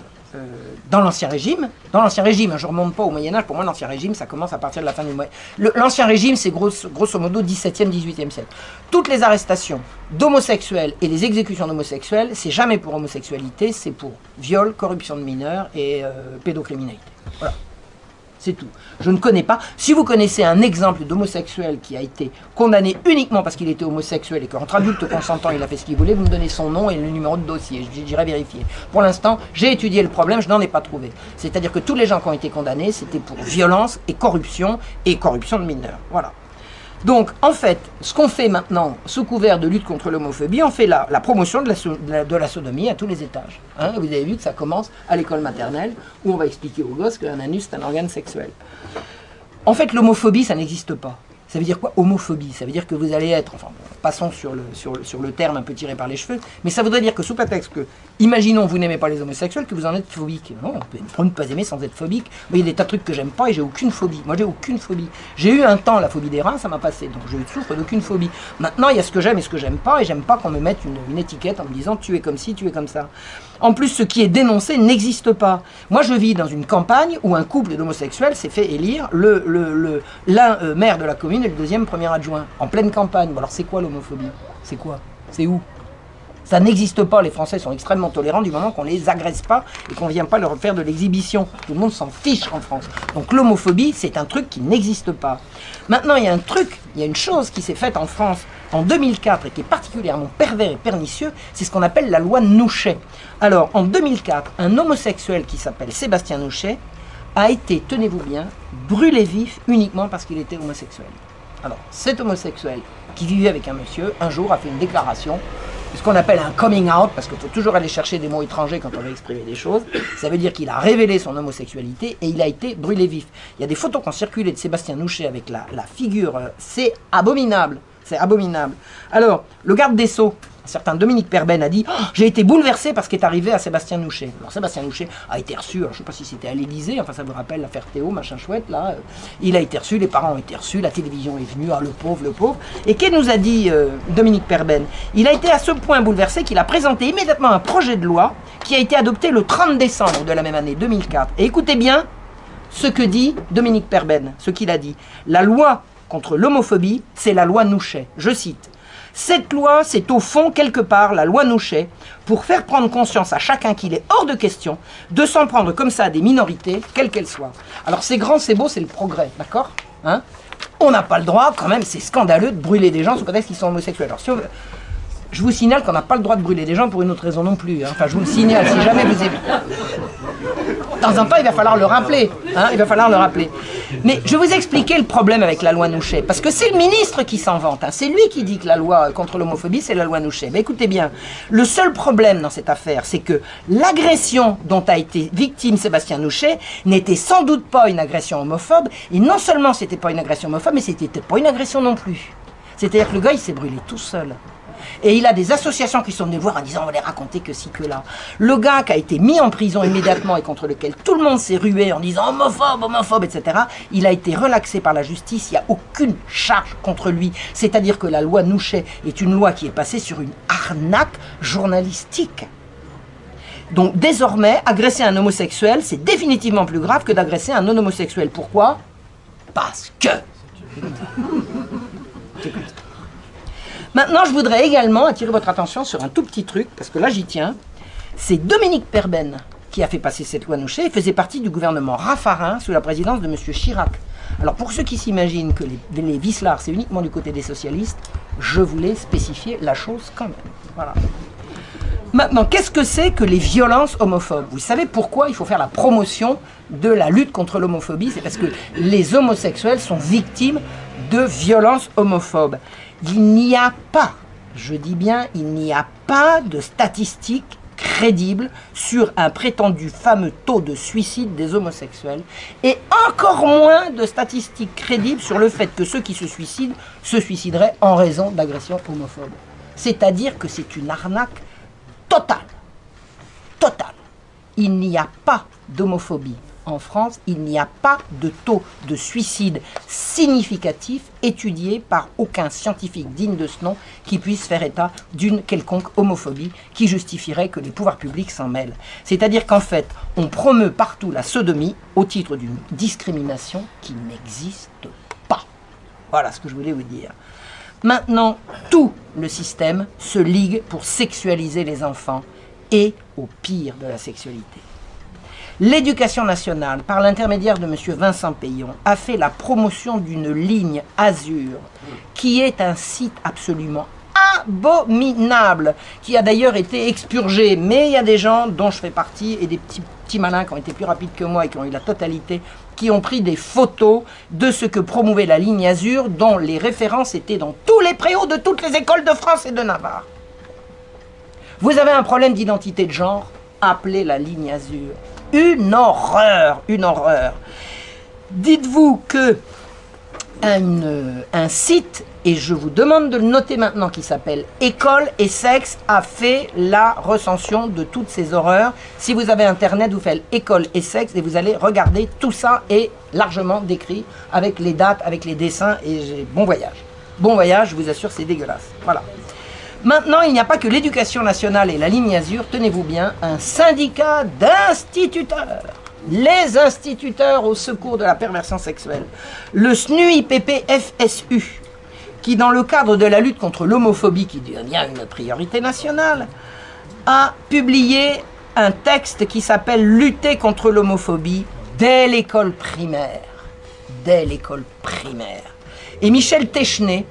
Speaker 2: dans l'Ancien Régime, je ne remonte pas au Moyen-Âge, pour moi l'Ancien Régime, ça commence à partir de la fin du Moyen-Âge. L'Ancien Régime, c'est grosso modo 17e, 18e siècle. Toutes les arrestations d'homosexuels et les exécutions d'homosexuels, c'est jamais pour homosexualité, c'est pour viol, corruption de mineurs et pédocriminalité. Voilà. C'est tout. Je ne connais pas. Si vous connaissez un exemple d'homosexuel qui a été condamné uniquement parce qu'il était homosexuel et qu'entre adultes consentants il a fait ce qu'il voulait, vous me donnez son nom et le numéro de dossier. J'irai vérifier. Pour l'instant, j'ai étudié le problème, je n'en ai pas trouvé. C'est-à-dire que tous les gens qui ont été condamnés, c'était pour violence et corruption de mineurs. Voilà. Donc, en fait, ce qu'on fait maintenant, sous couvert de lutte contre l'homophobie, on fait la promotion de la sodomie à tous les étages. Hein, vous avez vu que ça commence à l'école maternelle, où on va expliquer aux gosses qu'un anus, c'est un organe sexuel. En fait, l'homophobie, ça n'existe pas. Ça veut dire quoi, homophobie? Ça veut dire que vous allez être, enfin, passons sur le terme un peu tiré par les cheveux, mais ça voudrait dire que sous prétexte que, imaginons, vous n'aimez pas les homosexuels, que vous en êtes phobique. Non, on peut ne pas aimer sans être phobique. Mais il y a des tas de trucs que j'aime pas et j'ai aucune phobie. Moi, j'ai aucune phobie. J'ai eu un temps la phobie des reins, ça m'a passé, donc je souffre d'aucune phobie. Maintenant, il y a ce que j'aime et ce que j'aime pas, et j'aime pas qu'on me mette une étiquette en me disant tu es comme ci, tu es comme ça. En plus, ce qui est dénoncé n'existe pas. Moi, je vis dans une campagne où un couple d'homosexuels s'est fait élire l'un maire de la commune et le deuxième premier adjoint, en pleine campagne. Bon, alors, c'est quoi l'homophobie? C'est quoi? C'est où? Ça n'existe pas. Les Français sont extrêmement tolérants du moment qu'on ne les agresse pas et qu'on ne vient pas leur faire de l'exhibition. Tout le monde s'en fiche en France. Donc l'homophobie, c'est un truc qui n'existe pas. Maintenant, il y a un truc, il y a une chose qui s'est faite en France en 2004 et qui est particulièrement pervers et pernicieux, c'est ce qu'on appelle la loi Nouchet. Alors, en 2004, un homosexuel qui s'appelle Sébastien Nouchet a été, tenez-vous bien, brûlé vif uniquement parce qu'il était homosexuel. Alors, cet homosexuel qui vivait avec un monsieur, un jour a fait une déclaration, ce qu'on appelle un coming out, parce qu'il faut toujours aller chercher des mots étrangers quand on veut exprimer des choses. Ça veut dire qu'il a révélé son homosexualité et il a été brûlé vif. Il y a des photos qui ont circulé de Sébastien Nouchet avec la figure, c'est abominable. C'est abominable. Alors, le garde des Sceaux, un certain Dominique Perben, a dit oh, « J'ai été bouleversé par ce qui est arrivé à Sébastien Nouchet ». Alors, Sébastien Nouchet a été reçu, alors, je ne sais pas si c'était à l'Élysée, enfin ça vous rappelle l'affaire Théo, machin chouette, là. Il a été reçu, les parents ont été reçus, la télévision est venue, ah, le pauvre, le pauvre. Et qu'est-ce nous a dit Dominique Perben? Il a été à ce point bouleversé qu'il a présenté immédiatement un projet de loi qui a été adopté le 30 décembre de la même année, 2004. Et écoutez bien ce que dit Dominique Perben, ce qu'il a dit. La loi contre l'homophobie, c'est la loi Nouchet. Je cite. Cette loi, c'est au fond, quelque part, la loi Nouchet, pour faire prendre conscience à chacun qu'il est hors de question de s'en prendre comme ça à des minorités, quelles qu'elles soient. Alors c'est grand, c'est beau, c'est le progrès, d'accord, hein? On n'a pas le droit, quand même, c'est scandaleux de brûler des gens sous prétexte qu'ils sont homosexuels. Alors si on veut... Je vous signale qu'on n'a pas le droit de brûler des gens pour une autre raison non plus. Hein. Enfin, je vous le signale, si jamais vous avez... De temps en temps, il va falloir le rappeler. Hein, il va falloir le rappeler. Mais je vais vous expliquer le problème avec la loi Nouchet. Parce que c'est le ministre qui s'en vante. Hein. C'est lui qui dit que la loi contre l'homophobie, c'est la loi Nouchet. Mais écoutez bien, le seul problème dans cette affaire, c'est que l'agression dont a été victime Sébastien Nouchet n'était sans doute pas une agression homophobe. Et non seulement c'était pas une agression homophobe, mais c'était pas une agression non plus. C'est-à-dire que le gars, il s'est brûlé tout seul. Et il a des associations qui sont venues voir en disant on va les raconter que ci, que là. Le gars qui a été mis en prison immédiatement et contre lequel tout le monde s'est rué en disant homophobe, homophobe, etc. Il a été relaxé par la justice, il n'y a aucune charge contre lui. C'est-à-dire que la loi Nouchet est une loi qui est passée sur une arnaque journalistique. Donc désormais, agresser un homosexuel, c'est définitivement plus grave que d'agresser un non-homosexuel. Pourquoi? Parce que... Maintenant, je voudrais également attirer votre attention sur un tout petit truc, parce que là, j'y tiens. C'est Dominique Perben qui a fait passer cette loi Nouchet. Il faisait partie du gouvernement Raffarin sous la présidence de M. Chirac. Alors, pour ceux qui s'imaginent que les vicelards, c'est uniquement du côté des socialistes, je voulais spécifier la chose quand même. Voilà. Maintenant, qu'est-ce que c'est que les violences homophobes? Vous savez pourquoi il faut faire la promotion de la lutte contre l'homophobie? C'est parce que les homosexuels sont victimes de violences homophobes. Il n'y a pas, je dis bien, il n'y a pas de statistiques crédibles sur un prétendu fameux taux de suicide des homosexuels et encore moins de statistiques crédibles sur le fait que ceux qui se suicident se suicideraient en raison d'agressions homophobes. C'est-à-dire que c'est une arnaque totale. Totale. Il n'y a pas d'homophobie. En France, il n'y a pas de taux de suicide significatif étudié par aucun scientifique digne de ce nom qui puisse faire état d'une quelconque homophobie qui justifierait que les pouvoirs publics s'en mêlent. C'est-à-dire qu'en fait, on promeut partout la sodomie au titre d'une discrimination qui n'existe pas. Voilà ce que je voulais vous dire. Maintenant, tout le système se ligue pour sexualiser les enfants et au pire de la sexualité. L'éducation nationale, par l'intermédiaire de M. Vincent Peillon, a fait la promotion d'une ligne Azur, qui est un site absolument abominable, qui a d'ailleurs été expurgé. Mais il y a des gens dont je fais partie, et des petits malins qui ont été plus rapides que moi et qui ont eu la totalité, qui ont pris des photos de ce que promouvait la ligne Azur, dont les références étaient dans tous les préaux de toutes les écoles de France et de Navarre. Vous avez un problème d'identité de genre, appelez la ligne Azur. Une horreur, une horreur. Dites-vous que un site, et je vous demande de le noter maintenant, qui s'appelle École et Sexe, a fait la recension de toutes ces horreurs. Si vous avez internet, vous faites École et Sexe et vous allez regarder, tout ça est largement décrit avec les dates, avec les dessins, et bon voyage. Bon voyage, je vous assure, c'est dégueulasse. Voilà. Maintenant, il n'y a pas que l'Éducation nationale et la ligne Azur, tenez-vous bien, un syndicat d'instituteurs. Les instituteurs au secours de la perversion sexuelle. Le SNUIPP-FSU, qui dans le cadre de la lutte contre l'homophobie, qui devient une priorité nationale, a publié un texte qui s'appelle « Lutter contre l'homophobie dès l'école primaire ». Dès l'école primaire. Et Michel Techenet,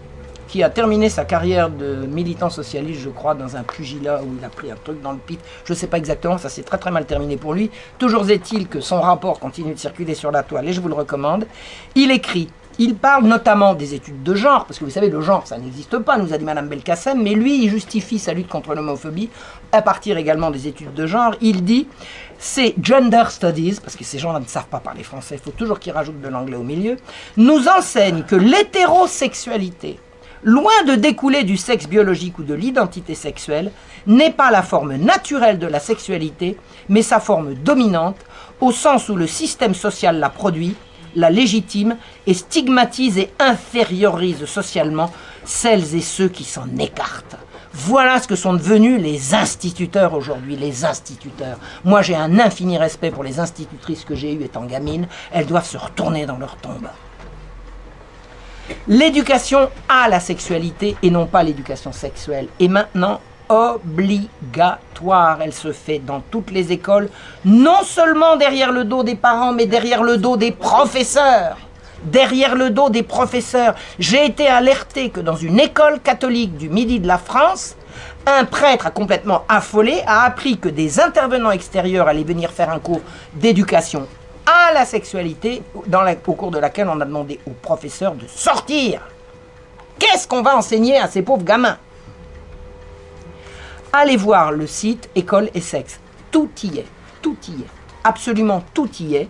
Speaker 2: qui a terminé sa carrière de militant socialiste, je crois, dans un pugilat où il a pris un truc dans le pit. Je ne sais pas exactement, ça s'est très très mal terminé pour lui. Toujours est-il que son rapport continue de circuler sur la toile et je vous le recommande. Il écrit, il parle notamment des études de genre, parce que vous savez, le genre, ça n'existe pas, nous a dit Madame Belkacem, mais lui, il justifie sa lutte contre l'homophobie à partir également des études de genre. Il dit, c'est gender studies, parce que ces gens-là ne savent pas parler français, il faut toujours qu'ils rajoutent de l'anglais au milieu, nous enseigne que l'hétérosexualité, loin de découler du sexe biologique ou de l'identité sexuelle, n'est pas la forme naturelle de la sexualité, mais sa forme dominante, au sens où le système social la produit, la légitime et stigmatise et infériorise socialement celles et ceux qui s'en écartent. Voilà ce que sont devenus les instituteurs aujourd'hui, les instituteurs. Moi, j'ai un infini respect pour les institutrices que j'ai eues étant gamine. Elles doivent se retourner dans leur tombe. L'éducation à la sexualité et non pas l'éducation sexuelle est maintenant obligatoire. Elle se fait dans toutes les écoles, non seulement derrière le dos des parents, mais derrière le dos des professeurs. Derrière le dos des professeurs. J'ai été alerté que dans une école catholique du midi de la France, un prêtre a complètement affolé, a appris que des intervenants extérieurs allaient venir faire un cours d'éducation à la sexualité, au cours de laquelle on a demandé aux professeurs de sortir. Qu'est-ce qu'on va enseigner à ces pauvres gamins? Allez voir le site École et Sexe. Tout y est. Tout y est. Absolument tout y est.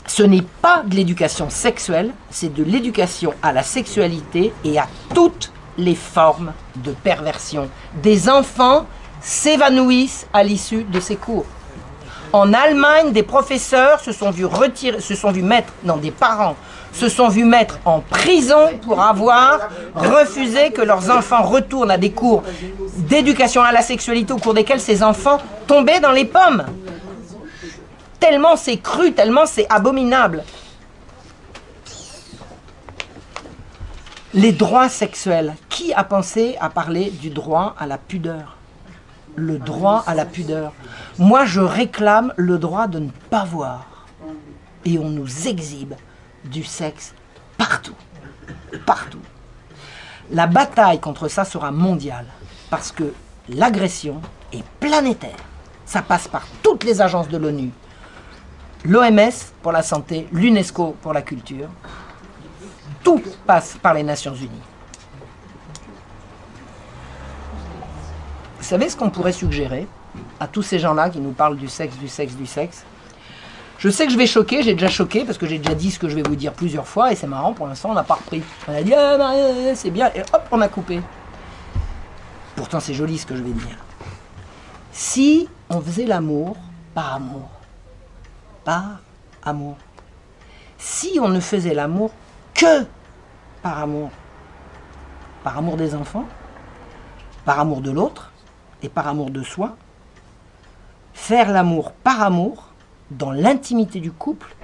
Speaker 2: Ce n'est pas de l'éducation sexuelle, c'est de l'éducation à la sexualité et à toutes les formes de perversion. Des enfants s'évanouissent à l'issue de ces cours. En Allemagne, des professeurs se sont vus mettre, non, des parents se sont vus mettre en prison pour avoir refusé que leurs enfants retournent à des cours d'éducation à la sexualité au cours desquels ces enfants tombaient dans les pommes. Tellement c'est cru, tellement c'est abominable. Les droits sexuels. Qui a pensé à parler du droit à la pudeur? Le droit à la pudeur. Moi, je réclame le droit de ne pas voir. Et on nous exhibe du sexe partout. Partout. La bataille contre ça sera mondiale. Parce que l'agression est planétaire. Ça passe par toutes les agences de l'ONU. L'OMS pour la santé, l'UNESCO pour la culture. Tout passe par les Nations Unies. Vous savez ce qu'on pourrait suggérer à tous ces gens-là qui nous parlent du sexe, du sexe, du sexe? Je sais que je vais choquer, j'ai déjà choqué parce que j'ai déjà dit ce que je vais vous dire plusieurs fois et c'est marrant, pour l'instant on n'a pas repris. On a dit ah, Marie, c'est bien et hop on a coupé. Pourtant c'est joli ce que je vais dire. Si on faisait l'amour par amour, par amour, si on ne faisait l'amour que par amour des enfants, par amour de l'autre et par amour de soi, faire l'amour par amour, dans l'intimité du couple,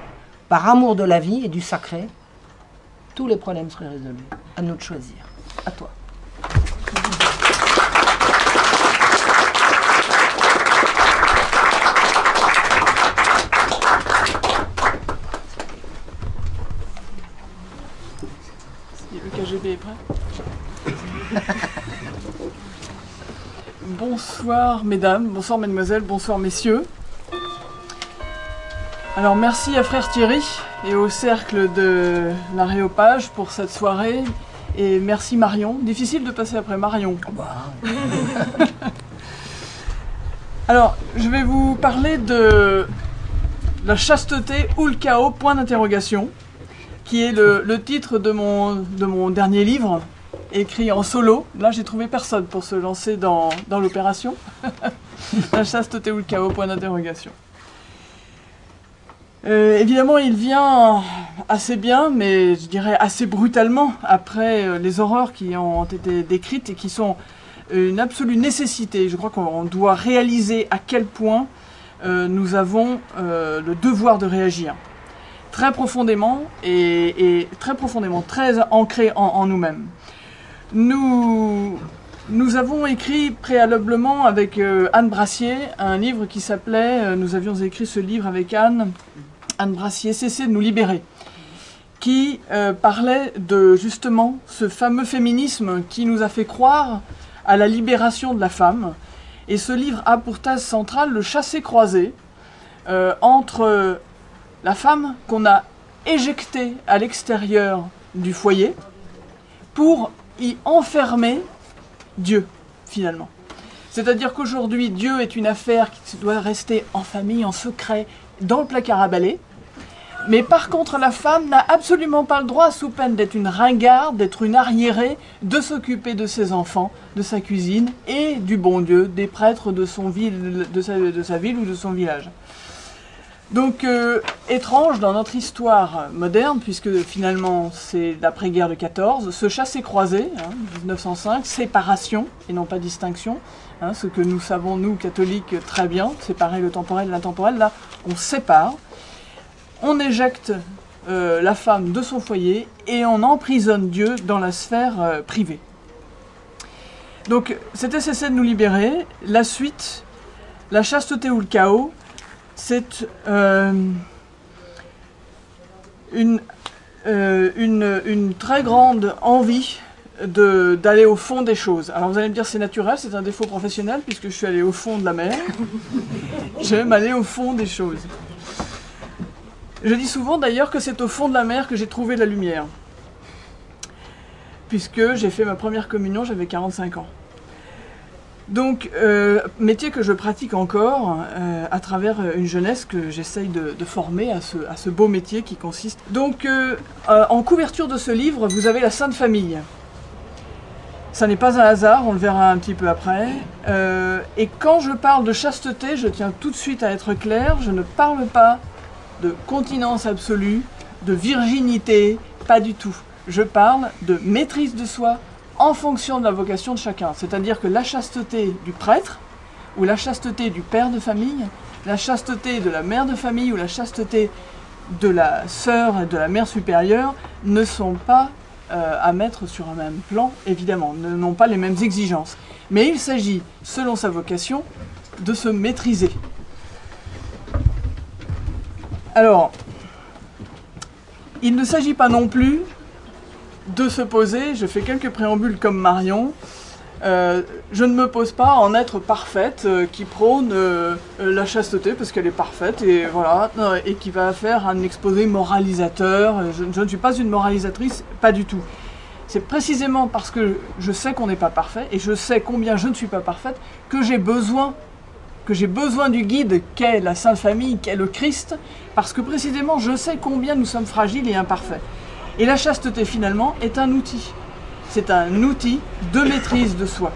Speaker 2: par amour de la vie et du sacré, tous les problèmes seraient résolus. À nous de choisir. À toi.
Speaker 3: Le KGB est prêt? Bonsoir mesdames, bonsoir mesdemoiselles, bonsoir messieurs. Alors merci à Frère Thierry et au Cercle de l'Aréopage pour cette soirée. Et merci Marion. Difficile de passer après Marion. Alors, je vais vous parler de la chasteté ou le chaos, point d'interrogation. qui est le titre de mon dernier livre, écrit en solo. Là, j'ai trouvé personne pour se lancer dans l'opération. La chasteté ou le chaos, point d'interrogation. Évidemment, il vient assez bien, mais je dirais assez brutalement, après les horreurs qui ont été décrites et qui sont une absolue nécessité. Je crois qu'on doit réaliser à quel point nous avons le devoir de réagir. Très profondément, et très profondément, très ancré en nous-mêmes. Nous avons écrit préalablement avec Anne Brassier un livre qui s'appelait, nous avions écrit ce livre avec Anne Brassier, Cessez de nous libérer, qui parlait de justement ce fameux féminisme qui nous a fait croire à la libération de la femme. Et ce livre a pour thèse centrale le chassé-croisé entre la femme qu'on a éjectée à l'extérieur du foyer pour y enfermer Dieu, finalement. C'est-à-dire qu'aujourd'hui, Dieu est une affaire qui doit rester en famille, en secret, dans le placard à balai. Mais par contre, la femme n'a absolument pas le droit, sous peine d'être une ringarde, d'être une arriérée, de s'occuper de ses enfants, de sa cuisine et du bon Dieu, des prêtres de sa ville ou de son village. Donc, étrange dans notre histoire moderne, puisque finalement c'est l'après-guerre de 14, ce chassé-croisé, 1905, séparation et non pas distinction, ce que nous savons, nous, catholiques, très bien, séparer le temporel de l'intemporel, là, on sépare. On éjecte la femme de son foyer et on emprisonne Dieu dans la sphère privée. Donc, c'était Cessez de nous libérer. La suite, la chasteté ou le chaos, c'est une très grande envie d'aller au fond des choses. Alors vous allez me dire c'est naturel, c'est un défaut professionnel puisque je suis allé au fond de la mer. J'aime aller au fond des choses. Je dis souvent d'ailleurs que c'est au fond de la mer que j'ai trouvé la lumière. Puisque j'ai fait ma première communion, j'avais 45 ans. Donc, métier que je pratique encore à travers une jeunesse que j'essaye de former à ce beau métier qui consiste. Donc, en couverture de ce livre, vous avez la Sainte Famille. Ça n'est pas un hasard, on le verra un petit peu après. Et quand je parle de chasteté, je tiens tout de suite à être clair, je ne parle pas de continence absolue, de virginité, pas du tout. Je parle de maîtrise de soi en fonction de la vocation de chacun. C'est-à-dire que la chasteté du prêtre, ou la chasteté du père de famille, la chasteté de la mère de famille, ou la chasteté de la sœur et de la mère supérieure, ne sont pas à mettre sur un même plan, évidemment, n'ont pas les mêmes exigences. Mais il s'agit, selon sa vocation, de se maîtriser. Alors, il ne s'agit pas non plus de se poser, je fais quelques préambules comme Marion, je ne me pose pas en être parfaite, qui prône la chasteté parce qu'elle est parfaite, et voilà, et qui va faire un exposé moralisateur. Je ne suis pas une moralisatrice, pas du tout. C'est précisément parce que je sais qu'on n'est pas parfait, et je sais combien je ne suis pas parfaite, que j'ai besoin du guide qu'est la Sainte Famille, qu'est le Christ, parce que précisément je sais combien nous sommes fragiles et imparfaits. Et la chasteté finalement est un outil. C'est un outil de maîtrise de soi.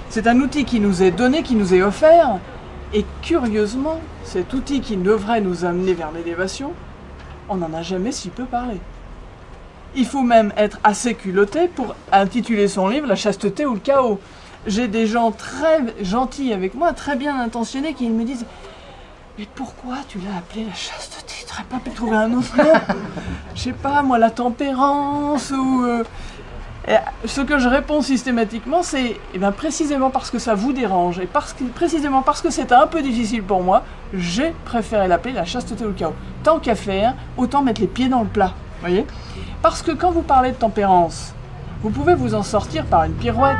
Speaker 3: C'est un outil qui nous est donné, qui nous est offert, et curieusement, cet outil qui devrait nous amener vers l'élévation, on n'en a jamais si peu parlé. Il faut même être assez culotté pour intituler son livre « La chasteté ou le chaos ». J'ai des gens très gentils avec moi, très bien intentionnés, qui me disent « Mais pourquoi tu l'as appelé la chasteté? Tu n'aurais pas pu trouver un autre nom? Je sais pas, moi, la tempérance ou... Ce que je réponds systématiquement, c'est précisément parce que ça vous dérange et précisément parce que c'est un peu difficile pour moi, j'ai préféré l'appeler la chasteté ou le chaos. Tant qu'à faire, autant mettre les pieds dans le plat, voyez? Parce que quand vous parlez de tempérance, vous pouvez vous en sortir par une pirouette.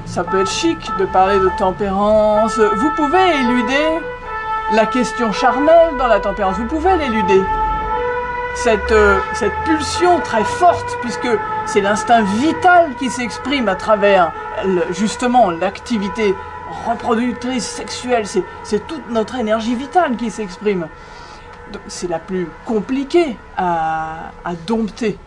Speaker 3: Ça peut être chic de parler de tempérance. Vous pouvez éluder la question charnelle dans la tempérance. Vous pouvez l'éluder. Cette pulsion très forte, puisque c'est l'instinct vital qui s'exprime à travers justement l'activité reproductrice sexuelle, c'est toute notre énergie vitale qui s'exprime. c'est la plus compliquée à dompter.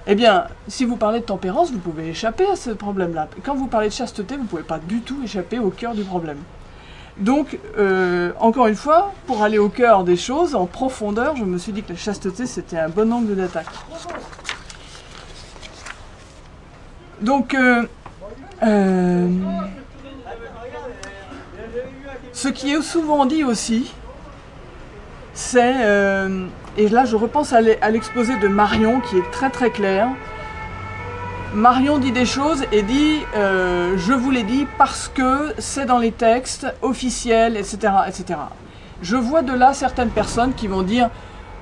Speaker 3: Eh bien, si vous parlez de tempérance, vous pouvez échapper à ce problème-là. Quand vous parlez de chasteté, vous ne pouvez pas du tout échapper au cœur du problème. Donc, encore une fois, pour aller au cœur des choses, en profondeur, je me suis dit que la chasteté, c'était un bon angle d'attaque. Donc, ce qui est souvent dit aussi, c'est, et là je repense à l'exposé de Marion qui est très très clair. Marion dit des choses et dit je vous l'ai dit parce que c'est dans les textes officiels, etc., etc. Je vois de là certaines personnes qui vont dire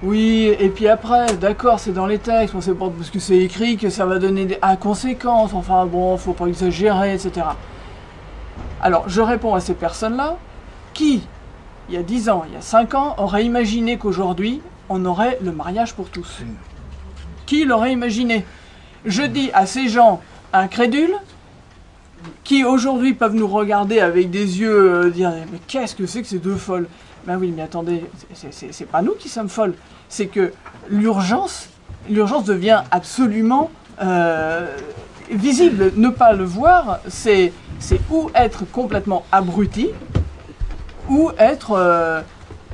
Speaker 3: oui, et puis après, d'accord, c'est dans les textes, on sait pas parce que c'est écrit que ça va donner des conséquences, enfin bon, faut pas exagérer, etc. Alors, je réponds à ces personnes-là qui, il y a 10 ans, il y a 5 ans, auraient imaginé qu'aujourd'hui, on aurait le mariage pour tous. Qui l'aurait imaginé? Je dis à ces gens incrédules, qui aujourd'hui peuvent nous regarder avec des yeux, dire « Mais qu'est-ce que c'est que ces deux folles ?» Ben oui, mais attendez, c'est pas nous qui sommes folles, c'est que l'urgence devient absolument visible. Ne pas le voir, c'est ou être complètement abruti, ou être,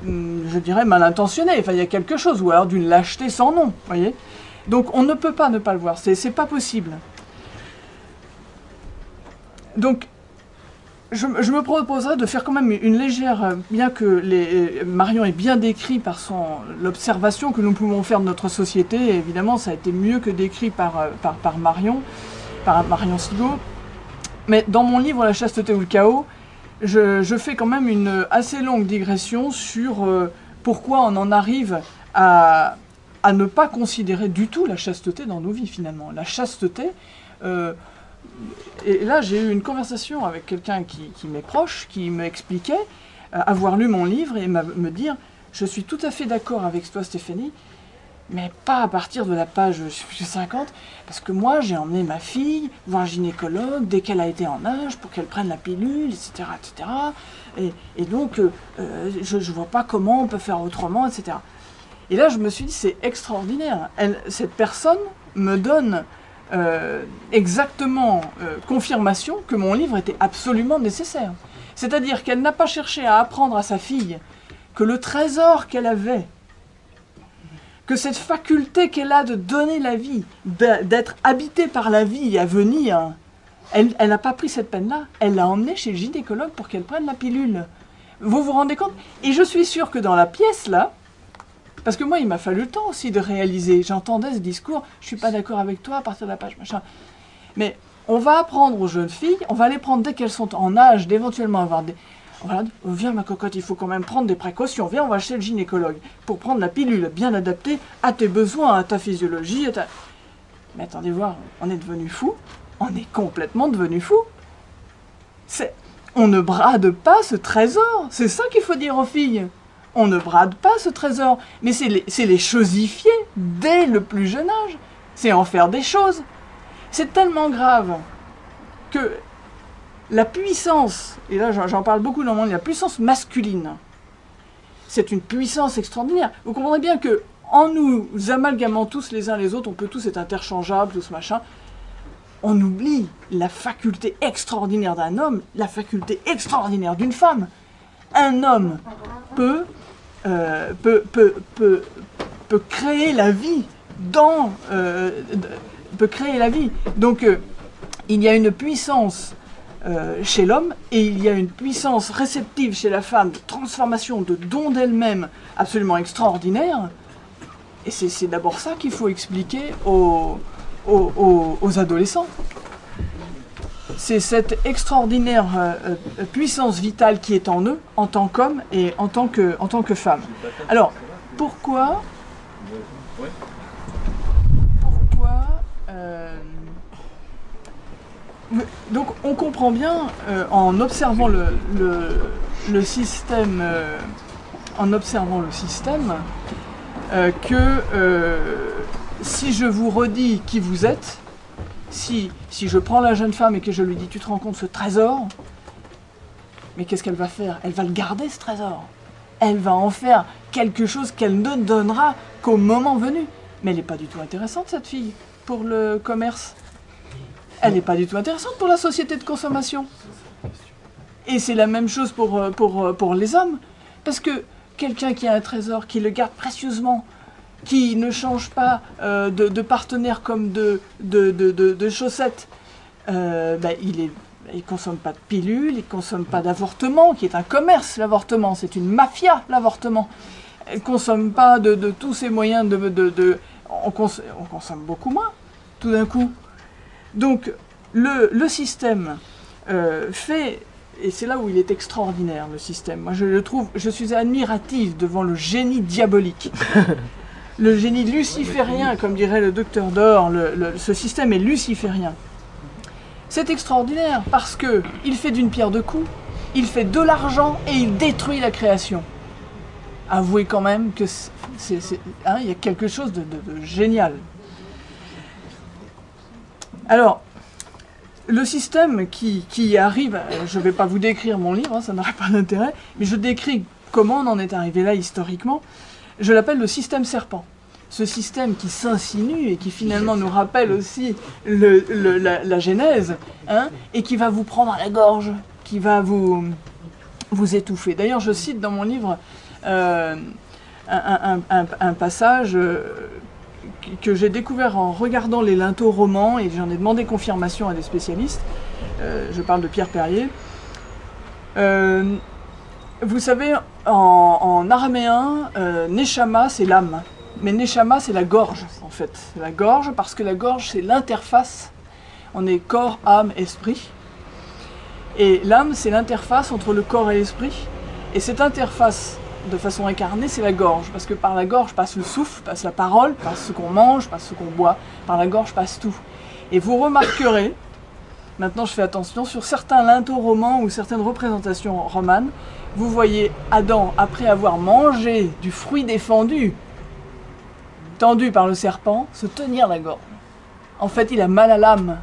Speaker 3: je dirais, mal intentionné. Enfin, il y a quelque chose, ou alors d'une lâcheté sans nom, voyez. Donc on ne peut pas ne pas le voir, c'est pas possible. Donc, je me proposerais de faire quand même une légère, bien que Marion est bien décrit par l'observation que nous pouvons faire de notre société, et évidemment ça a été mieux que décrit par Marion Sigaud, mais dans mon livre La chasteté ou le chaos, je fais quand même une assez longue digression sur pourquoi on en arrive à ne pas considérer du tout la chasteté dans nos vies finalement. La chasteté... et là, j'ai eu une conversation avec quelqu'un qui m'est proche, qui m'expliquait avoir lu mon livre et me dire « Je suis tout à fait d'accord avec toi, Stéphanie, mais pas à partir de la page 50, parce que moi, j'ai emmené ma fille voir un gynécologue dès qu'elle a été en âge pour qu'elle prenne la pilule, etc. etc. Et donc, je ne vois pas comment on peut faire autrement, etc. » Et là, je me suis dit « C'est extraordinaire. Cette personne me donne... exactement confirmation que mon livre était absolument nécessaire. C'est-à-dire qu'elle n'a pas cherché à apprendre à sa fille que le trésor qu'elle avait, que cette faculté qu'elle a de donner la vie, d'être habitée par la vie à venir, elle n'a pas pris cette peine-là, elle l'a emmenée chez le gynécologue pour qu'elle prenne la pilule. Vous vous rendez compte? Et je suis sûre que dans la pièce, là, parce que moi, il m'a fallu le temps aussi de réaliser. J'entendais ce discours, je ne suis pas d'accord avec toi à partir de la page, machin. Mais on va apprendre aux jeunes filles, on va les prendre dès qu'elles sont en âge d'éventuellement avoir des... On va leur dire, oh, viens ma cocotte, il faut quand même prendre des précautions. Viens, on va chez le gynécologue pour prendre la pilule bien adaptée à tes besoins, à ta physiologie. Mais attendez voir, on est devenu fou. On est complètement devenu fou. On ne brade pas ce trésor. C'est ça qu'il faut dire aux filles. On ne brade pas ce trésor, mais c'est les chosifier dès le plus jeune âge. C'est en faire des choses. C'est tellement grave que la puissance, et là j'en parle beaucoup dans mon livre, la puissance masculine, c'est une puissance extraordinaire. Vous comprendrez bien que en nous amalgamant tous les uns les autres, on peut tous être interchangeables, tout ce machin, on oublie la faculté extraordinaire d'un homme, la faculté extraordinaire d'une femme. Un homme peut créer la vie peut créer la vie. Donc il y a une puissance chez l'homme et il y a une puissance réceptive chez la femme de transformation, de don d'elle-même absolument extraordinaire. Et c'est d'abord ça qu'il faut expliquer aux adolescents. C'est cette extraordinaire puissance vitale qui est en eux, en tant qu'homme et en tant que femme. Alors, pourquoi donc, on comprend bien, en observant le système, que si je vous redis qui vous êtes, si je prends la jeune femme et que je lui dis « tu te rends compte ce trésor », mais qu'est-ce qu'elle va faire? Elle va le garder ce trésor. elle va en faire quelque chose qu'elle ne donnera qu'au moment venu. Mais elle n'est pas du tout intéressante, cette fille, pour le commerce. Elle n'est pas du tout intéressante pour la société de consommation. Et c'est la même chose pour les hommes. Parce que quelqu'un qui a un trésor, qui le garde précieusement, qui ne change pas de partenaire comme de chaussettes, il ne consomme pas de pilules, il ne consomme pas d'avortement, qui est un commerce, l'avortement, c'est une mafia, l'avortement. Elle ne consomme pas de tous ces moyens on consomme beaucoup moins, tout d'un coup. Donc, le système fait... Et c'est là où il est extraordinaire, le système. Moi, je le trouve... Je suis admirative devant le génie diabolique. Le génie luciférien, comme dirait le docteur Dor, ce système est luciférien. C'est extraordinaire parce que il fait d'une pierre deux coups, il fait de l'argent et il détruit la création. Avouez quand même que il y a quelque chose de génial. Alors, le système qui arrive, je ne vais pas vous décrire mon livre, ça n'aurait pas d'intérêt, mais je décris comment on en est arrivé là historiquement. Je l'appelle le système serpent. Ce système qui s'insinue et qui finalement nous rappelle aussi la Genèse, et qui va vous prendre à la gorge, qui va vous étouffer. D'ailleurs, je cite dans mon livre un passage que j'ai découvert en regardant les linteaux romans, et j'en ai demandé confirmation à des spécialistes. Je parle de Pierre Perrier. Vous savez, en araméen, Neshama, c'est l'âme. Mais Neshama, c'est la gorge, en fait. C'est la gorge, parce que la gorge, c'est l'interface. On est corps, âme, esprit. Et l'âme, c'est l'interface entre le corps et l'esprit. Et cette interface, de façon incarnée, c'est la gorge. Parce que par la gorge passe le souffle, passe la parole, passe ce qu'on mange, passe ce qu'on boit. Par la gorge passe tout. Et vous remarquerez, maintenant je fais attention, sur certains linteaux romans ou certaines représentations romanes, vous voyez Adam, après avoir mangé du fruit défendu, tendu par le serpent, se tenir la gorge. En fait, il a mal à l'âme.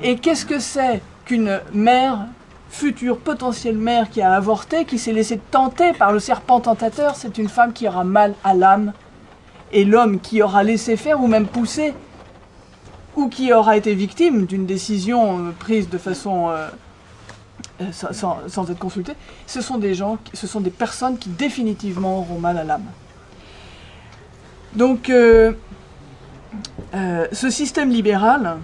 Speaker 3: Et qu'est-ce que c'est qu'une mère, future potentielle mère qui a avorté, qui s'est laissée tenter par le serpent tentateur? C'est une femme qui aura mal à l'âme. Et l'homme qui aura laissé faire ou même poussé, ou qui aura été victime d'une décision prise de façon sans être consulté, ce sont des personnes qui définitivement auront mal à l'âme. Donc, ce système libéral,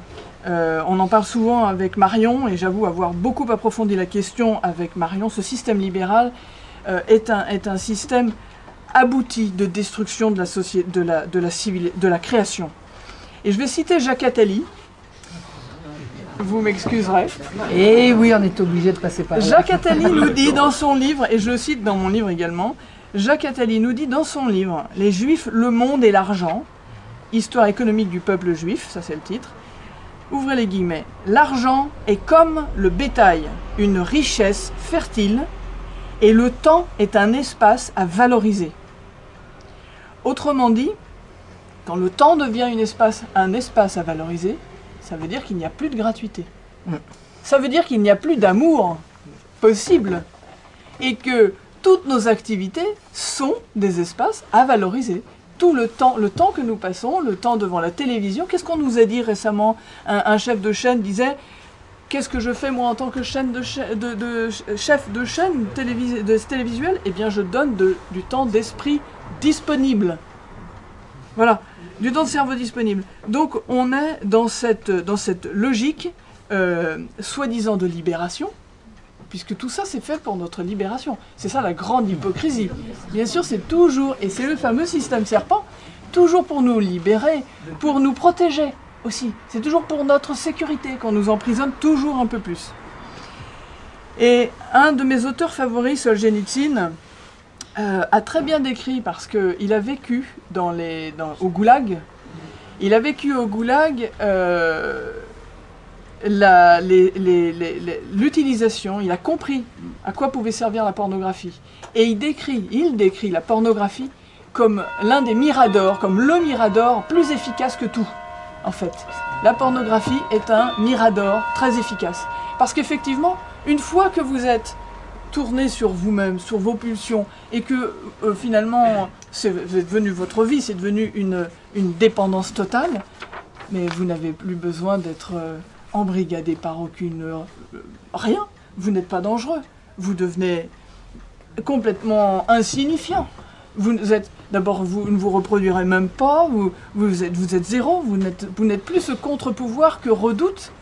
Speaker 3: on en parle souvent avec Marion, et j'avoue avoir beaucoup approfondi la question avec Marion. Ce système libéral est un système abouti de destruction de la société, de la création. Et je vais citer Jacques Attali. Vous m'excuserez.
Speaker 2: Et oui, on est obligé de passer par là.
Speaker 3: Jacques Attali nous dit dans son livre, et je le cite dans mon livre également, Jacques Attali nous dit dans son livre « Les Juifs, le monde et l'argent », Histoire économique du peuple juif, ça c'est le titre, ouvrez les guillemets, « L'argent est comme le bétail, une richesse fertile, et le temps est un espace à valoriser. » Autrement dit, quand le temps devient un espace à valoriser, ça veut dire qu'il n'y a plus de gratuité. Ça veut dire qu'il n'y a plus d'amour possible, et que toutes nos activités sont des espaces à valoriser. Tout le temps que nous passons, le temps devant la télévision. Qu'est-ce qu'on nous a dit récemment? Un chef de chaîne disait « Qu'est-ce que je fais moi en tant que chef de chaîne télévisuelle? Eh bien je donne du temps d'esprit disponible. » Voilà, du temps de cerveau disponible. Donc on est dans cette logique soi-disant de libération, puisque tout ça c'est fait pour notre libération. C'est ça la grande hypocrisie. Bien sûr c'est toujours, et c'est le fameux système serpent, toujours pour nous libérer, pour nous protéger aussi. C'est toujours pour notre sécurité qu'on nous emprisonne toujours un peu plus. Et un de mes auteurs favoris, Solzhenitsyn, a très bien décrit, parce qu'il a vécu au Goulag. Il a vécu au Goulag l'utilisation, il a compris à quoi pouvait servir la pornographie. Et il décrit la pornographie comme l'un des miradors, comme le mirador plus efficace que tout, en fait. La pornographie est un mirador très efficace. Parce qu'effectivement, une fois que vous êtes tourné sur vous-même, sur vos pulsions, et que finalement, c'est devenu votre vie, c'est devenu une dépendance totale, mais vous n'avez plus besoin d'être embrigadé par rien. Vous n'êtes pas dangereux. Vous devenez complètement insignifiant. D'abord, vous ne vous reproduirez même pas, vous êtes zéro, vous n'êtes plus ce contre-pouvoir que redoutent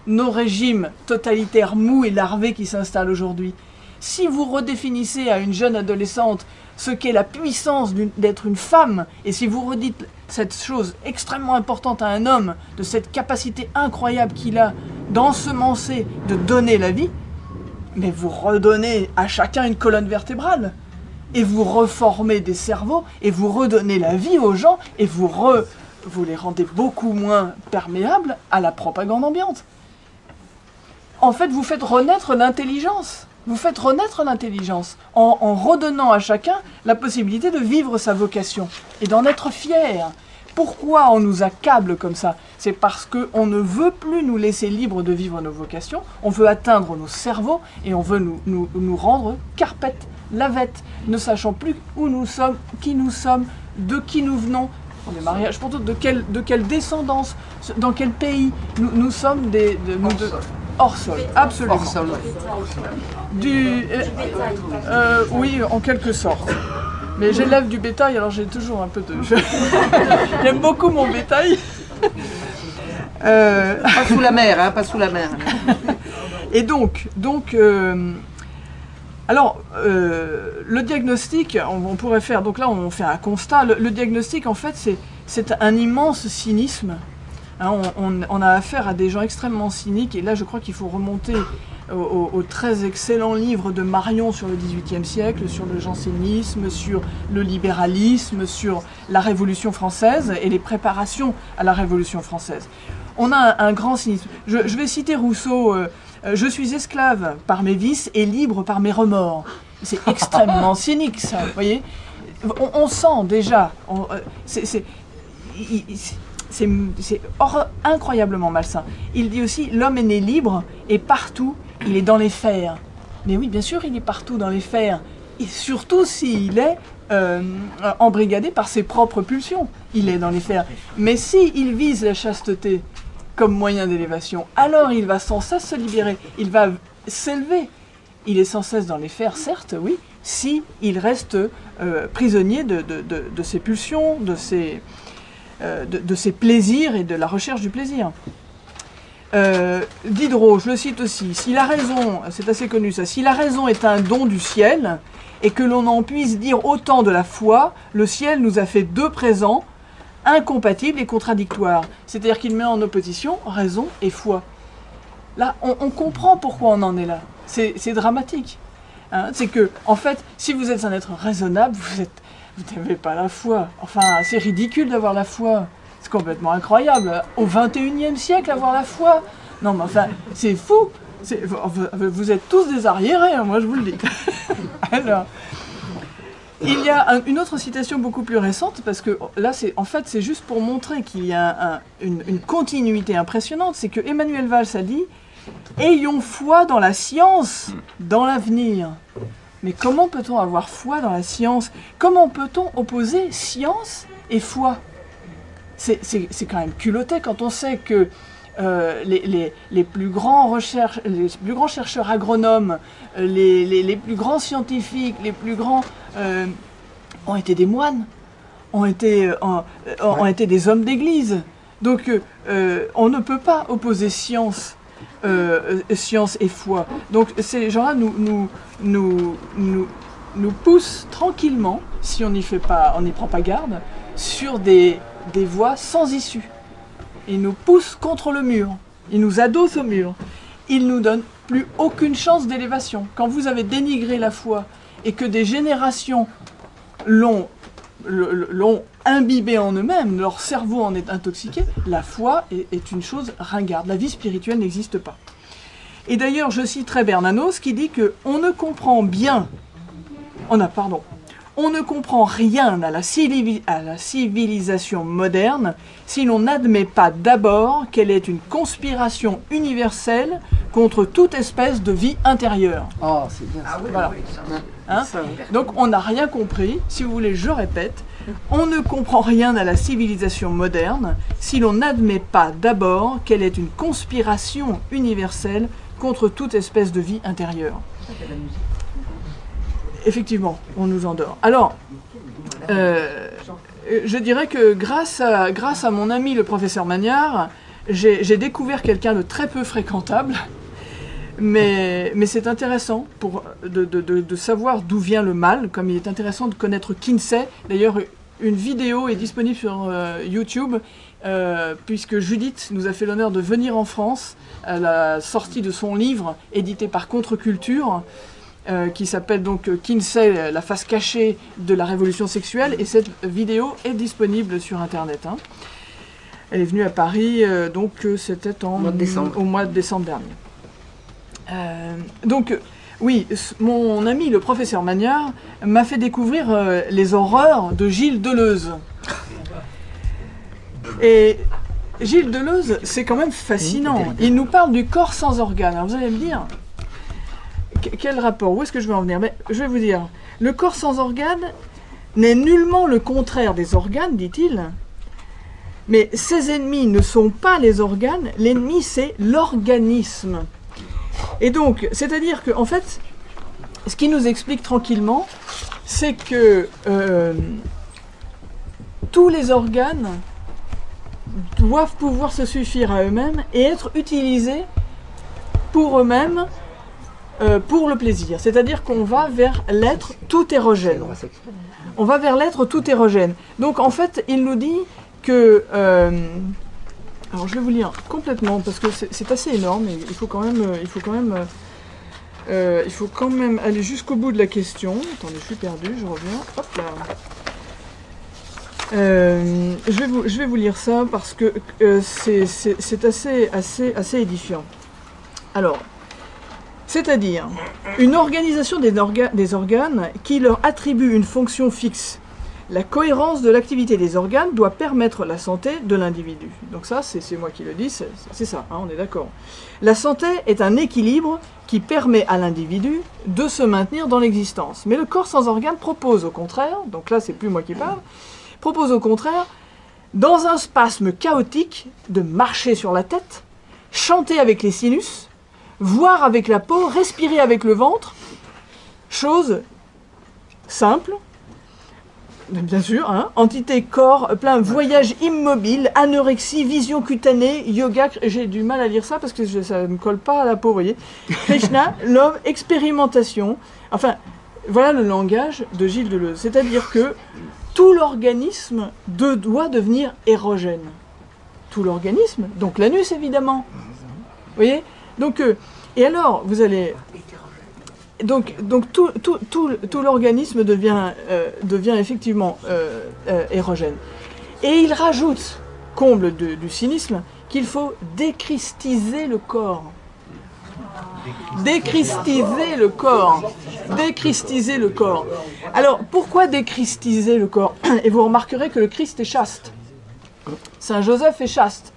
Speaker 3: nos régimes totalitaires mous et larvés qui s'installent aujourd'hui. Si vous redéfinissez à une jeune adolescente ce qu'est la puissance d'être une femme, et si vous redites cette chose extrêmement importante à un homme, de cette capacité incroyable qu'il a d'ensemencer, de donner la vie, mais vous redonnez à chacun une colonne vertébrale, et vous reformez des cerveaux, et vous redonnez la vie aux gens, et vous les rendez beaucoup moins perméables à la propagande ambiante. En fait, vous faites renaître l'intelligence. Vous faites renaître l'intelligence en redonnant à chacun la possibilité de vivre sa vocation et d'en être fier. Pourquoi on nous accable comme ça? C'est parce qu'on ne veut plus nous laisser libres de vivre nos vocations, on veut atteindre nos cerveaux et on veut nous rendre carpettes, lavettes, ne sachant plus où nous sommes, qui nous sommes, de qui nous venons. Les mariages pour de quelle descendance, dans quel pays nous sommes hors sol, absolument.
Speaker 2: Hors sol.
Speaker 3: Oui, en quelque sorte. Mais j'élève du bétail, alors j'ai toujours un peu de... J'aime beaucoup mon bétail.
Speaker 2: Pas sous la mer, hein, pas sous la mer.
Speaker 3: Et donc alors, le diagnostic, on pourrait faire, donc là on fait un constat, le diagnostic en fait c'est un immense cynisme. Hein, on a affaire à des gens extrêmement cyniques, et là je crois qu'il faut remonter au très excellent livre de Marion sur le XVIIIe siècle, sur le jansénisme, sur le libéralisme, sur la Révolution française et les préparations à la Révolution française. On a un grand cynisme. Je vais citer Rousseau, je suis esclave par mes vices et libre par mes remords. C'est extrêmement cynique ça, vous voyez. On sent déjà, c'est incroyablement malsain. Il dit aussi, l'homme est né libre et partout, il est dans les fers. Mais oui, bien sûr, il est partout dans les fers. Et surtout s'il est embrigadé par ses propres pulsions. Il est dans les fers. Mais s'il vise la chasteté comme moyen d'élévation, alors il va sans cesse se libérer. Il va s'élever. Il est sans cesse dans les fers, certes, oui, si il reste prisonnier de ses pulsions, de ses plaisirs et de la recherche du plaisir. Diderot, je le cite aussi, si la raison, c'est assez connu ça, si la raison est un don du ciel, et que l'on en puisse dire autant de la foi, le ciel nous a fait deux présents, incompatibles et contradictoires. C'est-à-dire qu'il met en opposition raison et foi. Là, on comprend pourquoi on en est là. C'est dramatique. Hein, c'est que, en fait, si vous êtes un être raisonnable, vous n'avez pas la foi. Enfin, c'est ridicule d'avoir la foi. C'est complètement incroyable. Au XXIe siècle, avoir la foi. Non, mais enfin, c'est fou. Vous êtes tous des arriérés, hein, moi je vous le dis. Alors, il y a une autre citation beaucoup plus récente, parce que là, c'est juste pour montrer qu'il y a une continuité impressionnante. C'est que Emmanuel Valls a dit « Ayons foi dans la science, dans l'avenir ». Mais comment peut-on avoir foi dans la science? Comment peut-on opposer science et foi? C'est quand même culotté quand on sait que les plus grands chercheurs agronomes, les plus grands scientifiques, les plus grands ont été des moines, ont été des hommes d'église. Donc on ne peut pas opposer science et foi. Donc ces gens-là nous poussent tranquillement, si on n'y prend pas garde, sur des voies sans issue. Ils nous poussent contre le mur, ils nous adossent au mur, ils nous donnent plus aucune chance d'élévation. Quand vous avez dénigré la foi et que des générations l'ont imbibé en eux-mêmes, leur cerveau en est intoxiqué, la foi est une chose ringarde. La vie spirituelle n'existe pas. Et d'ailleurs, je citerai Bernanos qui dit qu'on ne comprend rien à la civilisation moderne si l'on n'admet pas d'abord qu'elle est une conspiration universelle contre toute espèce de vie intérieure.
Speaker 2: Oh, c'est bien ça.
Speaker 3: Voilà. Hein? Donc on n'a rien compris, si vous voulez, je répète, on ne comprend rien à la civilisation moderne si l'on n'admet pas d'abord qu'elle est une conspiration universelle contre toute espèce de vie intérieure. Effectivement, on nous endort. Alors, je dirais que grâce à mon ami le professeur Magnard, j'ai découvert quelqu'un de très peu fréquentable, mais c'est intéressant de savoir d'où vient le mal, comme il est intéressant de connaître Kinsey. D'ailleurs, une vidéo est disponible sur YouTube, puisque Judith nous a fait l'honneur de venir en France à la sortie de son livre, édité par Contre-Culture, qui s'appelle donc Kinsey, la face cachée de la révolution sexuelle, et cette vidéo est disponible sur Internet. Hein. Elle est venue à Paris, donc c'était au mois de décembre dernier. Donc, oui, mon ami le professeur Magnard m'a fait découvrir les horreurs de Gilles Deleuze. Et Gilles Deleuze, c'est quand même fascinant. Il nous parle du corps sans organes. Alors vous allez me dire, quel rapport? Où est-ce que je vais en venir? Mais je vais vous dire, le corps sans organes n'est nullement le contraire des organes, dit-il. Mais ses ennemis ne sont pas les organes, l'ennemi c'est l'organisme. Et donc, c'est-à-dire que, en fait, ce qui nous explique tranquillement, c'est que tous les organes doivent pouvoir se suffire à eux-mêmes et être utilisés pour eux-mêmes, pour le plaisir. C'est-à-dire qu'on va vers l'être tout érogène. On va vers l'être tout érogène. Donc, en fait, il nous dit que... alors je vais vous lire complètement parce que c'est assez énorme et il faut quand même aller jusqu'au bout de la question. Attendez, je suis perdu, je reviens. Hop là. Je vais vous lire ça parce que c'est assez édifiant. Alors, c'est-à-dire une organisation des organes qui leur attribue une fonction fixe. La cohérence de l'activité des organes doit permettre la santé de l'individu. Donc ça, c'est moi qui le dis, c'est ça, hein, on est d'accord. La santé est un équilibre qui permet à l'individu de se maintenir dans l'existence. Mais le corps sans organes propose au contraire, donc là c'est plus moi qui parle, propose au contraire, dans un spasme chaotique, de marcher sur la tête, chanter avec les sinus, voir avec la peau, respirer avec le ventre, chose simple, bien sûr, hein, entité, corps, plein, voyage immobile, anorexie, vision cutanée, yoga, j'ai du mal à lire ça parce que ça ne me colle pas à la peau, vous voyez. Krishna, l'homme, expérimentation, enfin, voilà le langage de Gilles Deleuze. C'est-à-dire que tout l'organisme doit devenir érogène. Tout l'organisme, donc l'anus évidemment. Vous voyez? Donc, et alors, vous allez... Donc tout l'organisme devient effectivement érogène. Et il rajoute, comble du cynisme, qu'il faut déchristiser le corps. Déchristiser le corps. Déchristiser le corps. Alors, pourquoi déchristiser le corps? Et vous remarquerez que le Christ est chaste. Saint Joseph est chaste.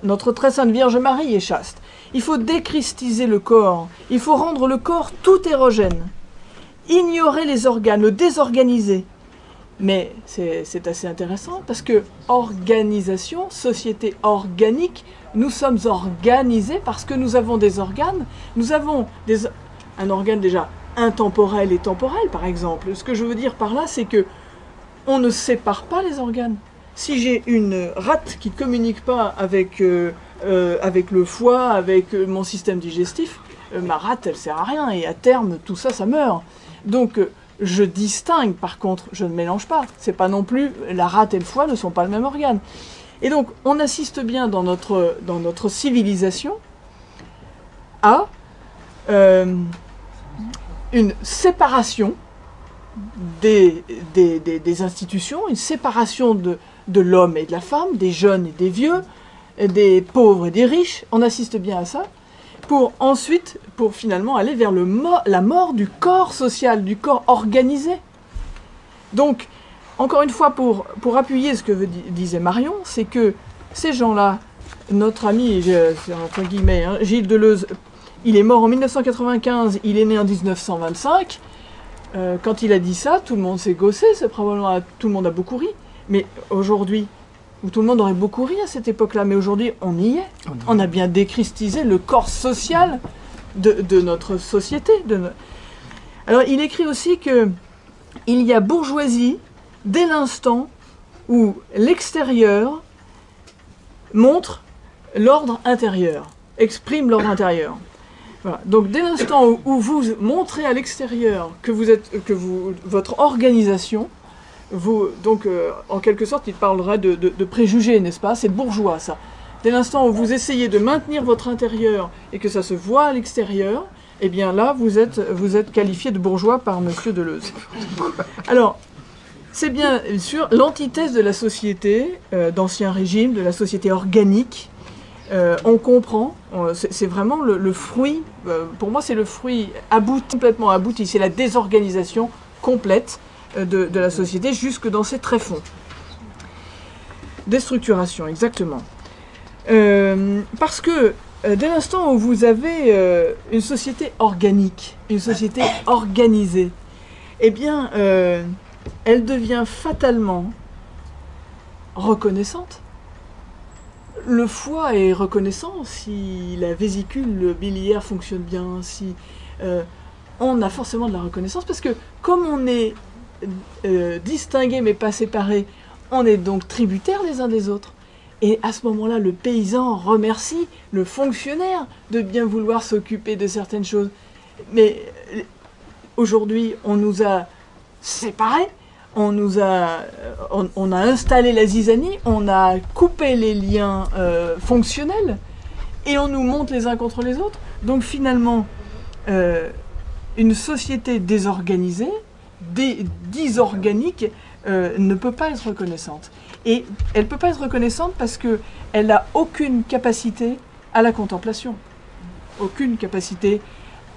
Speaker 3: Notre très sainte Vierge Marie est chaste. Il faut déchristiser le corps, il faut rendre le corps tout érogène, ignorer les organes, le désorganiser. Mais c'est assez intéressant parce que organisation, société organique, nous sommes organisés parce que nous avons des organes, nous avons un organe déjà intemporel et temporel par exemple. Ce que je veux dire par là, c'est que on ne sépare pas les organes. Si j'ai une rate qui ne communique pas avec le foie, avec mon système digestif, ma rate, elle ne sert à rien. Et à terme, tout ça, ça meurt. Donc, je distingue, par contre, je ne mélange pas. C'est pas non plus, la rate et le foie ne sont pas le même organe. Et donc, on assiste bien dans notre civilisation à une séparation des institutions, une séparation de l'homme et de la femme, des jeunes et des vieux, des pauvres et des riches, on assiste bien à ça, pour finalement aller vers la mort du corps social, du corps organisé. Donc, encore une fois, pour appuyer ce que disait Marion, c'est que ces gens-là, notre ami, entre guillemets, hein, Gilles Deleuze, il est mort en 1995, il est né en 1925. Quand il a dit ça, tout le monde s'est gossé, probablement tout le monde a beaucoup ri. Mais aujourd'hui, où tout le monde aurait beaucoup ri à cette époque-là, mais aujourd'hui, on y est. On a bien déchristisé le corps social de notre société. Alors, il écrit aussi que il y a bourgeoisie dès l'instant où l'extérieur montre l'ordre intérieur, exprime l'ordre intérieur. Voilà. Donc dès l'instant où vous montrez à l'extérieur que votre organisation, en quelque sorte, il parlerait de préjugés, n'est-ce pas? C'est bourgeois, ça. Dès l'instant où vous essayez de maintenir votre intérieur et que ça se voit à l'extérieur, eh bien là, vous êtes qualifié de bourgeois par Monsieur Deleuze. Alors, c'est bien sûr l'antithèse de la société d'Ancien Régime, de la société organique. On comprend, c'est vraiment le fruit, pour moi c'est le fruit complètement abouti, c'est la désorganisation complète de la société jusque dans ses tréfonds. Déstructuration, exactement. Parce que dès l'instant où vous avez une société organique, une société organisée, eh bien, elle devient fatalement reconnaissante. Le foie est reconnaissant si la vésicule biliaire fonctionne bien, si on a forcément de la reconnaissance, parce que comme on est distingués mais pas séparés, on est donc tributaires les uns des autres. Et à ce moment-là, le paysan remercie le fonctionnaire de bien vouloir s'occuper de certaines choses. Mais aujourd'hui, on nous a séparés, on a installé la zizanie, on a coupé les liens fonctionnels, et on nous monte les uns contre les autres. Donc finalement, une société désorganisée, disorganique, ne peut pas être reconnaissante. Et elle ne peut pas être reconnaissante parce qu'elle n'a aucune capacité à la contemplation. Aucune capacité.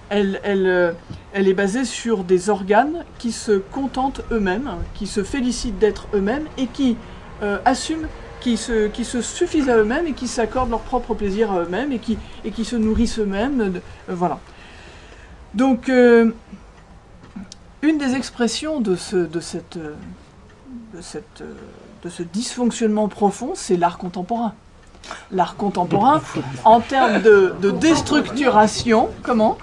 Speaker 3: Elle est basée sur des organes qui se contentent eux-mêmes, qui se félicitent d'être eux-mêmes et qui assument, qui se suffisent à eux-mêmes et qui s'accordent leur propre plaisir à eux-mêmes et qui se nourrissent eux-mêmes. Voilà. Donc, une des expressions de ce dysfonctionnement profond, c'est l'art contemporain. L'art contemporain, en termes de déstructuration, comment ?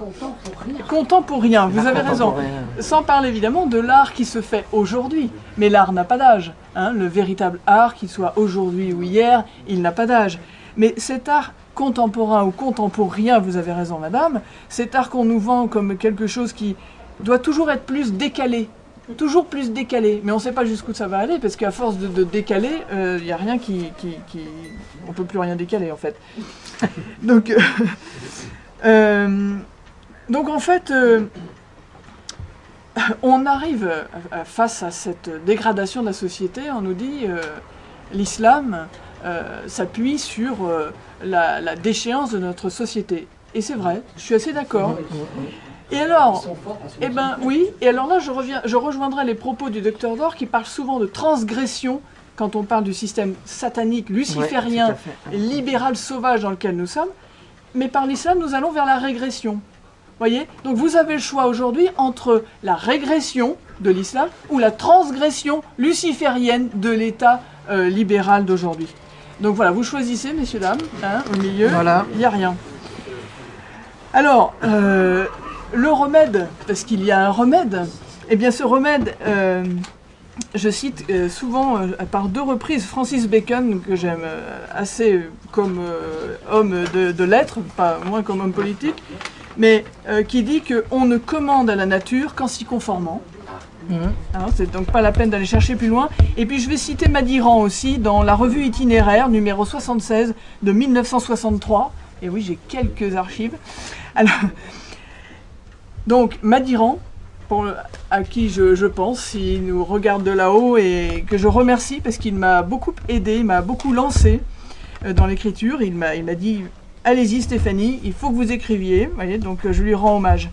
Speaker 3: Contemporain, vous avez raison. Sans parler évidemment de l'art qui se fait aujourd'hui. Mais l'art n'a pas d'âge. Hein. Le véritable art, qu'il soit aujourd'hui ou hier, il n'a pas d'âge. Mais cet art contemporain ou contemporain, vous avez raison madame, cet art qu'on nous vend comme quelque chose qui doit toujours être plus décalé. Toujours plus décalé, mais on ne sait pas jusqu'où ça va aller, parce qu'à force de décaler, il n'y a rien on ne peut plus rien décaler, en fait. Donc en fait, on arrive face à cette dégradation de la société, on nous dit l'islam s'appuie sur la déchéance de notre société. Et c'est vrai, je suis assez d'accord. Et alors, eh ben oui, et alors là je rejoindrai les propos du docteur Dor qui parle souvent de transgression quand on parle du système satanique, luciférien, libéral sauvage dans lequel nous sommes, mais par l'islam nous allons vers la régression. Voyez ? Donc vous avez le choix aujourd'hui entre la régression de l'islam ou la transgression luciférienne de l'état libéral d'aujourd'hui. Donc voilà, vous choisissez, messieurs, dames, hein, au milieu, il n'y a rien. Alors, le remède, parce qu'il y a un remède, eh bien ce remède, je cite souvent par 2 reprises Francis Bacon, que j'aime assez comme homme de lettres, pas moins comme homme politique, mais qui dit qu'on ne commande à la nature qu'en s'y conformant. Alors, c'est donc pas la peine d'aller chercher plus loin. Et puis je vais citer Madiran aussi dans la revue itinéraire numéro 76 de 1963. Et oui, j'ai quelques archives. Alors, donc Madiran, à qui je pense, s'il nous regarde de là-haut et que je remercie parce qu'il m'a beaucoup aidé, il m'a beaucoup lancé dans l'écriture. Il m'a dit « Allez-y Stéphanie, il faut que vous écriviez ». Vous voyez, donc je lui rends hommage.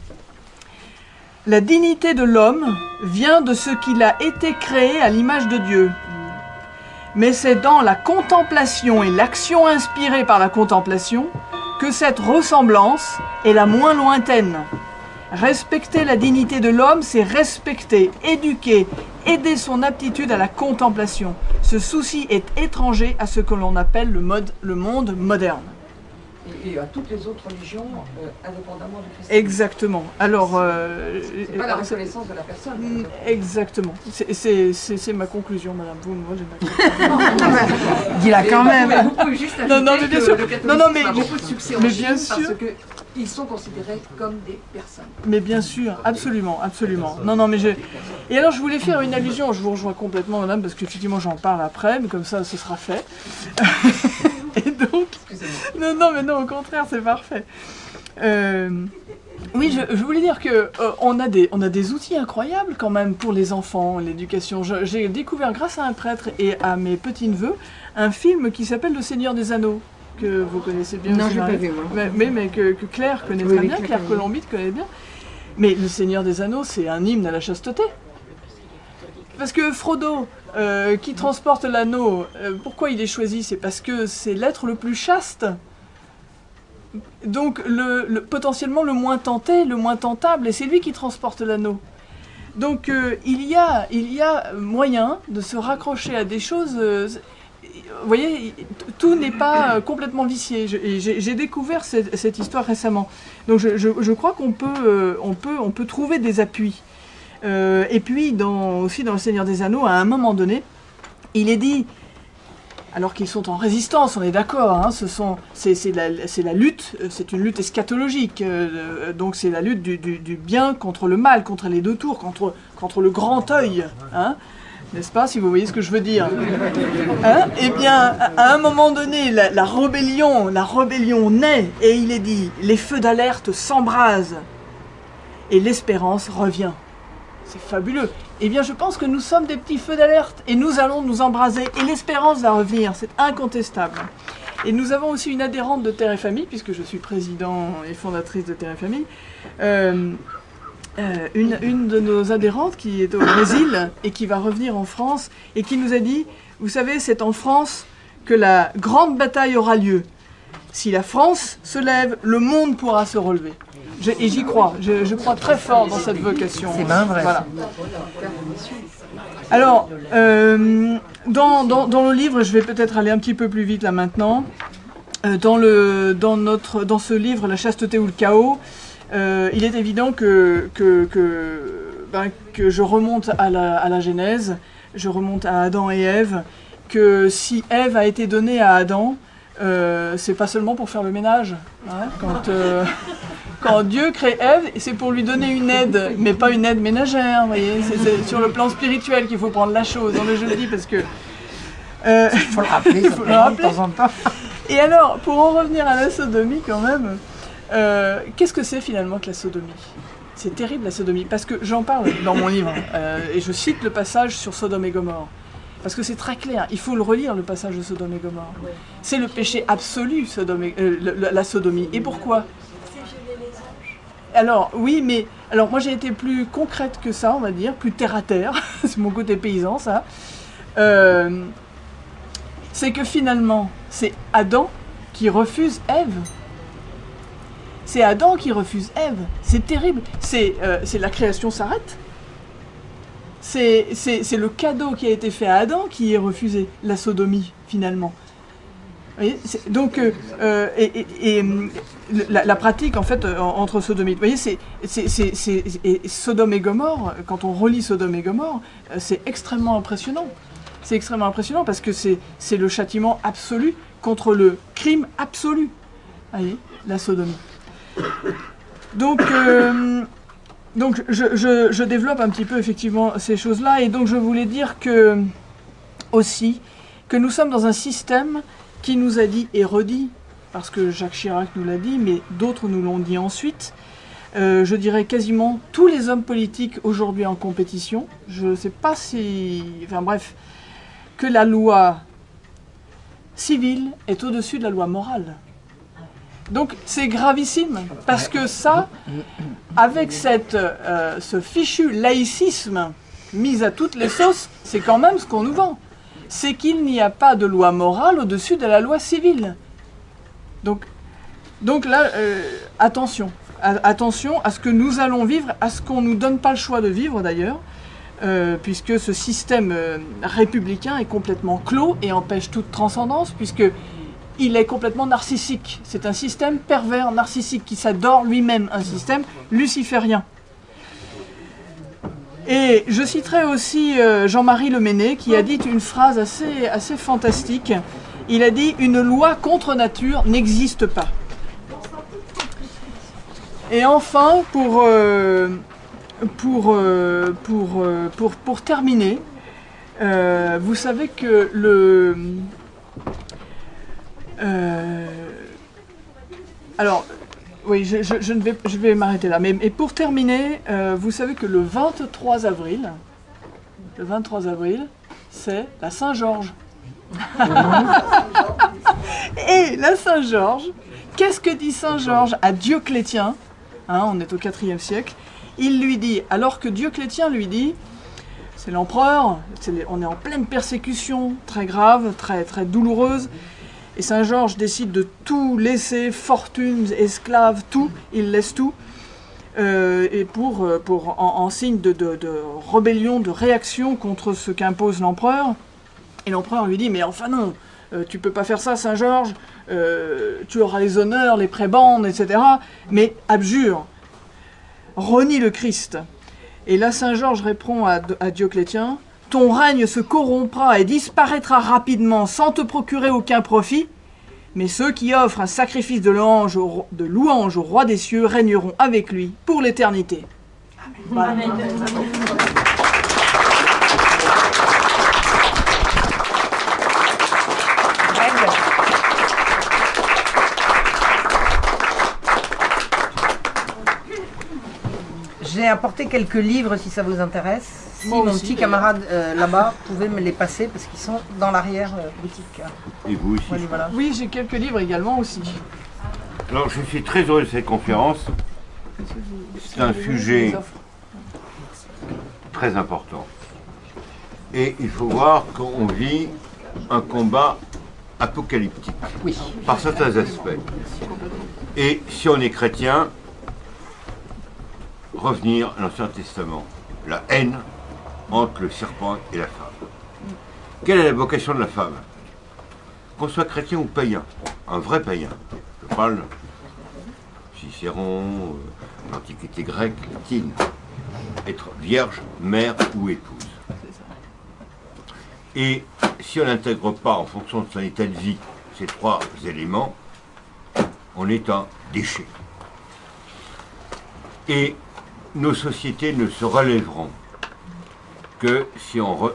Speaker 3: La dignité de l'homme vient de ce qu'il a été créé à l'image de Dieu. Mais c'est dans la contemplation et l'action inspirée par la contemplation que cette ressemblance est la moins lointaine. Respecter la dignité de l'homme, c'est respecter, éduquer, aider son aptitude à la contemplation. Ce souci est étranger à ce que l'on appelle le monde moderne.
Speaker 4: Et à toutes les autres religions, indépendamment du christianisme.
Speaker 3: Exactement. Alors,
Speaker 4: c'est pas la reconnaissance de la personne.
Speaker 3: Exactement. C'est ma conclusion, madame. Vous, moi, j'ai ma conclusion.
Speaker 2: Dis-la quand même.
Speaker 4: Vous pouvez juste ajouter
Speaker 3: non, mais bien sûr.
Speaker 4: Le catholicisme a beaucoup de succès en
Speaker 3: mais
Speaker 4: Chine
Speaker 3: bien sûr.
Speaker 4: parce qu'ils sont considérés comme des personnes.
Speaker 3: Mais bien sûr, absolument, absolument. Non, mais Et alors, je voulais faire une allusion. Je vous rejoins complètement, madame, parce qu'effectivement, j'en parle après, mais comme ça, ce sera fait. Et donc, non, au contraire, c'est parfait. Oui, je voulais dire que on a des outils incroyables quand même pour les enfants, l'éducation. J'ai découvert grâce à un prêtre et à mes petits-neveux un film qui s'appelle Le Seigneur des Anneaux, que vous connaissez bien.
Speaker 2: Non, je l'ai pas vu, moi.
Speaker 3: Mais que Claire connaît très bien, Claire Colombide connaît bien. Mais Le Seigneur des Anneaux, c'est un hymne à la chasteté. Parce que Frodo, qui transporte l'anneau, pourquoi il est choisi? C'est parce que c'est l'être le plus chaste. Donc potentiellement le moins tenté, le moins tentable, et c'est lui qui transporte l'anneau. Donc il y a moyen de se raccrocher à des choses. Vous voyez, tout n'est pas complètement vicié. J'ai découvert cette histoire récemment. Donc je crois qu'on peut trouver des appuis. Et puis aussi dans Le Seigneur des Anneaux, à un moment donné, il est dit, alors qu'ils sont en résistance, on est d'accord, hein, c'est la lutte, c'est une lutte eschatologique, donc c'est la lutte du bien contre le mal, contre les deux tours, contre le grand œil, hein, n'est-ce pas, si vous voyez ce que je veux dire, hein? Eh bien, à un moment donné, la rébellion naît, et il est dit, les feux d'alerte s'embrasent, et l'espérance revient. C'est fabuleux. Eh bien, je pense que nous sommes des petits feux d'alerte et nous allons nous embraser et l'espérance va revenir, c'est incontestable. Et nous avons aussi une adhérente de Terre et Famille, puisque je suis président et fondatrice de Terre et Famille, une de nos adhérentes qui est au Brésil et qui va revenir en France et qui nous a dit, vous savez, c'est en France que la grande bataille aura lieu. Si la France se lève, le monde pourra se relever. Et j'y crois, je crois très fort dans cette vocation.
Speaker 2: C'est bien vrai.
Speaker 3: Voilà. Alors, dans le livre, je vais peut-être aller un petit peu plus vite là maintenant, dans ce livre, La chasteté ou le chaos, il est évident que je remonte à la Genèse, je remonte à Adam et Ève, que si Ève a été donnée à Adam, c'est pas seulement pour faire le ménage, hein, quand Dieu crée Ève, c'est pour lui donner une aide, mais pas une aide ménagère, vous voyez, c'est sur le plan spirituel qu'il faut prendre la chose, je le dis parce que...
Speaker 2: il faut le rappeler, de temps en temps.
Speaker 3: Et alors, pour en revenir à la sodomie quand même, qu'est-ce que c'est finalement que la sodomie? C'est terrible la sodomie, parce que j'en parle dans mon livre, et je cite le passage sur Sodome et Gomorrhe. Parce que c'est très clair, il faut le relire, le passage de Sodome et Gomorrhe. C'est le péché absolu, la sodomie. Et pourquoi? Alors, oui, mais... Alors, moi, j'ai été plus concrète que ça, on va dire, plus terre-à-terre. C'est mon côté paysan, ça. C'est que finalement, c'est Adam qui refuse Ève. C'est Adam qui refuse Ève. C'est terrible. C'est la création s'arrête. C'est le cadeau qui a été fait à Adam qui est refusé, la sodomie, finalement. Vous voyez, donc, la pratique, en fait, entre sodomie, vous voyez, et Sodome et Gomorrhe, quand on relit Sodome et Gomorrhe, c'est extrêmement impressionnant. C'est extrêmement impressionnant parce que c'est le châtiment absolu contre le crime absolu. Vous voyez, la sodomie. Donc je développe un petit peu, effectivement, ces choses-là, et donc je voulais dire aussi que nous sommes dans un système qui nous a dit et redit, parce que Jacques Chirac nous l'a dit, mais d'autres nous l'ont dit ensuite, je dirais quasiment tous les hommes politiques aujourd'hui en compétition, je ne sais pas si... Enfin bref, que la loi civile est au-dessus de la loi morale. Donc c'est gravissime, parce que ça, avec ce fichu laïcisme mis à toutes les sauces, c'est quand même ce qu'on nous vend. C'est qu'il n'y a pas de loi morale au-dessus de la loi civile. Donc Donc là, attention. Attention à ce que nous allons vivre, à ce qu'on ne nous donne pas le choix de vivre d'ailleurs, puisque ce système républicain est complètement clos et empêche toute transcendance, puisqu'il est complètement narcissique. C'est un système pervers, narcissique, qui s'adore lui-même, un système luciférien. Et je citerai aussi Jean-Marie Le Mennet, qui a dit une phrase assez fantastique. Il a dit « Une loi contre nature n'existe pas ». Et enfin, pour terminer, vous savez que alors, oui, je vais m'arrêter là. Mais pour terminer, vous savez que le 23 avril, c'est la Saint-Georges. Et la Saint-Georges, qu'est-ce que dit Saint-Georges à Dioclétien? On est au IVe siècle. Il lui dit, alors que Dioclétien lui dit, c'est l'empereur, on est en pleine persécution, très grave, très, très douloureuse, et Saint-Georges décide de tout laisser, fortune, esclaves, tout, il laisse tout, et en signe de rébellion, de réaction contre ce qu'impose l'empereur. Et l'empereur lui dit, mais enfin non, tu peux pas faire ça, Saint-Georges, tu auras les honneurs, les prébendes, etc. Mais abjure, renie le Christ. Et là, Saint-Georges répond à Dioclétien, ton règne se corrompra et disparaîtra rapidement sans te procurer aucun profit, mais ceux qui offrent un sacrifice de louange au roi des cieux régneront avec lui pour l'éternité. Voilà. Amen.
Speaker 2: J'ai apporté quelques livres si ça vous intéresse. Si
Speaker 3: Moi
Speaker 2: mon
Speaker 3: aussi,
Speaker 2: petit camarade là-bas pouvait me les passer parce qu'ils sont dans l'arrière boutique.
Speaker 5: Et vous aussi.
Speaker 2: Voilà, voilà.
Speaker 3: Oui, j'ai quelques livres également aussi.
Speaker 5: Alors je suis très heureux de cette conférence. C'est un sujet très important. Et il faut voir qu'on vit un combat apocalyptique,
Speaker 2: Oui.
Speaker 5: par certains aspects. Et si on est chrétien, revenir à l'Ancien Testament, la haine entre le serpent et la femme. Quelle est la vocation de la femme? Qu'on soit chrétien ou païen, un vrai païen. Je parle Cicéron, l'Antiquité grecque, latine. Être vierge, mère ou épouse. Et si on n'intègre pas en fonction de son état de vie ces trois éléments, on est un déchet. Et nos sociétés ne se relèveront que si on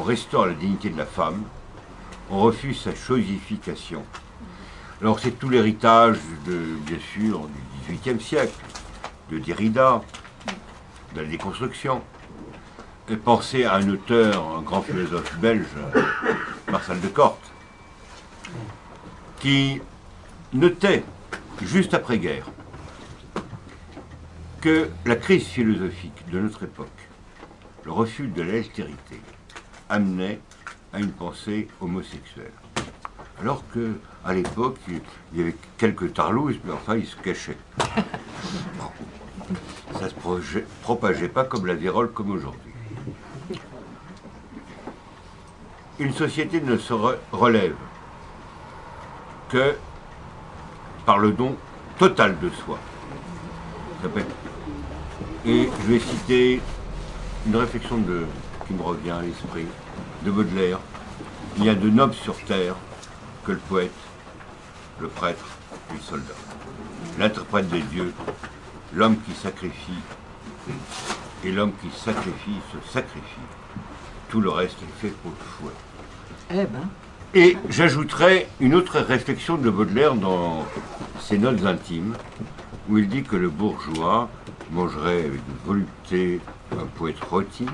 Speaker 5: restaure la dignité de la femme, on refuse sa chosification. Alors c'est tout l'héritage, bien sûr, du XVIIIe siècle, de Derrida, de la déconstruction. Et pensez à un auteur, un grand philosophe belge, Marcel de Corte, qui notait, juste après-guerre, que la crise philosophique de notre époque, le refus de l'altérité, amenait à une pensée homosexuelle. Alors qu'à l'époque, il y avait quelques tarlouses, mais enfin, ils se cachaient. Ça ne se propageait pas comme la vérole comme aujourd'hui. Une société ne se relève que par le don total de soi. Et je vais citer une réflexion qui me revient à l'esprit, de Baudelaire. Il y a de nobles sur terre que le poète, le prêtre et le soldat. L'interprète des dieux, l'homme qui sacrifie, et l'homme qui sacrifie se sacrifie. Tout le reste est fait pour le fouet.
Speaker 2: Eh ben.
Speaker 5: Et j'ajouterai une autre réflexion de Baudelaire dans ses notes intimes, où il dit que le bourgeois mangerait avec volupté un poète rôti,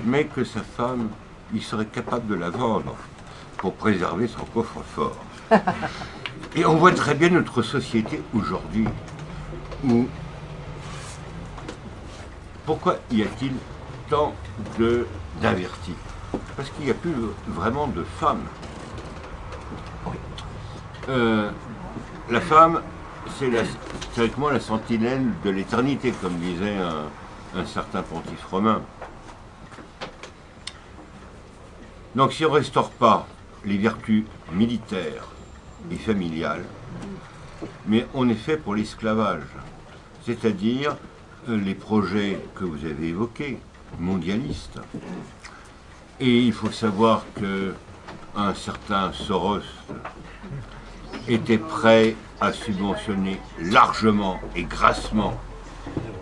Speaker 5: mais que sa femme, il serait capable de la vendre pour préserver son coffre-fort. Et on voit très bien notre société aujourd'hui, où pourquoi y a-t-il tant d'invertis? Parce qu'il n'y a plus vraiment de femmes. La femme, c'est théoriquement la sentinelle de l'éternité, comme disait un certain pontife romain. Donc si on ne restaure pas les vertus militaires et familiales, mais on est fait pour l'esclavage, c'est-à-dire les projets que vous avez évoqués, mondialistes. Et il faut savoir qu'un certain Soros était prêt à subventionner largement et grassement,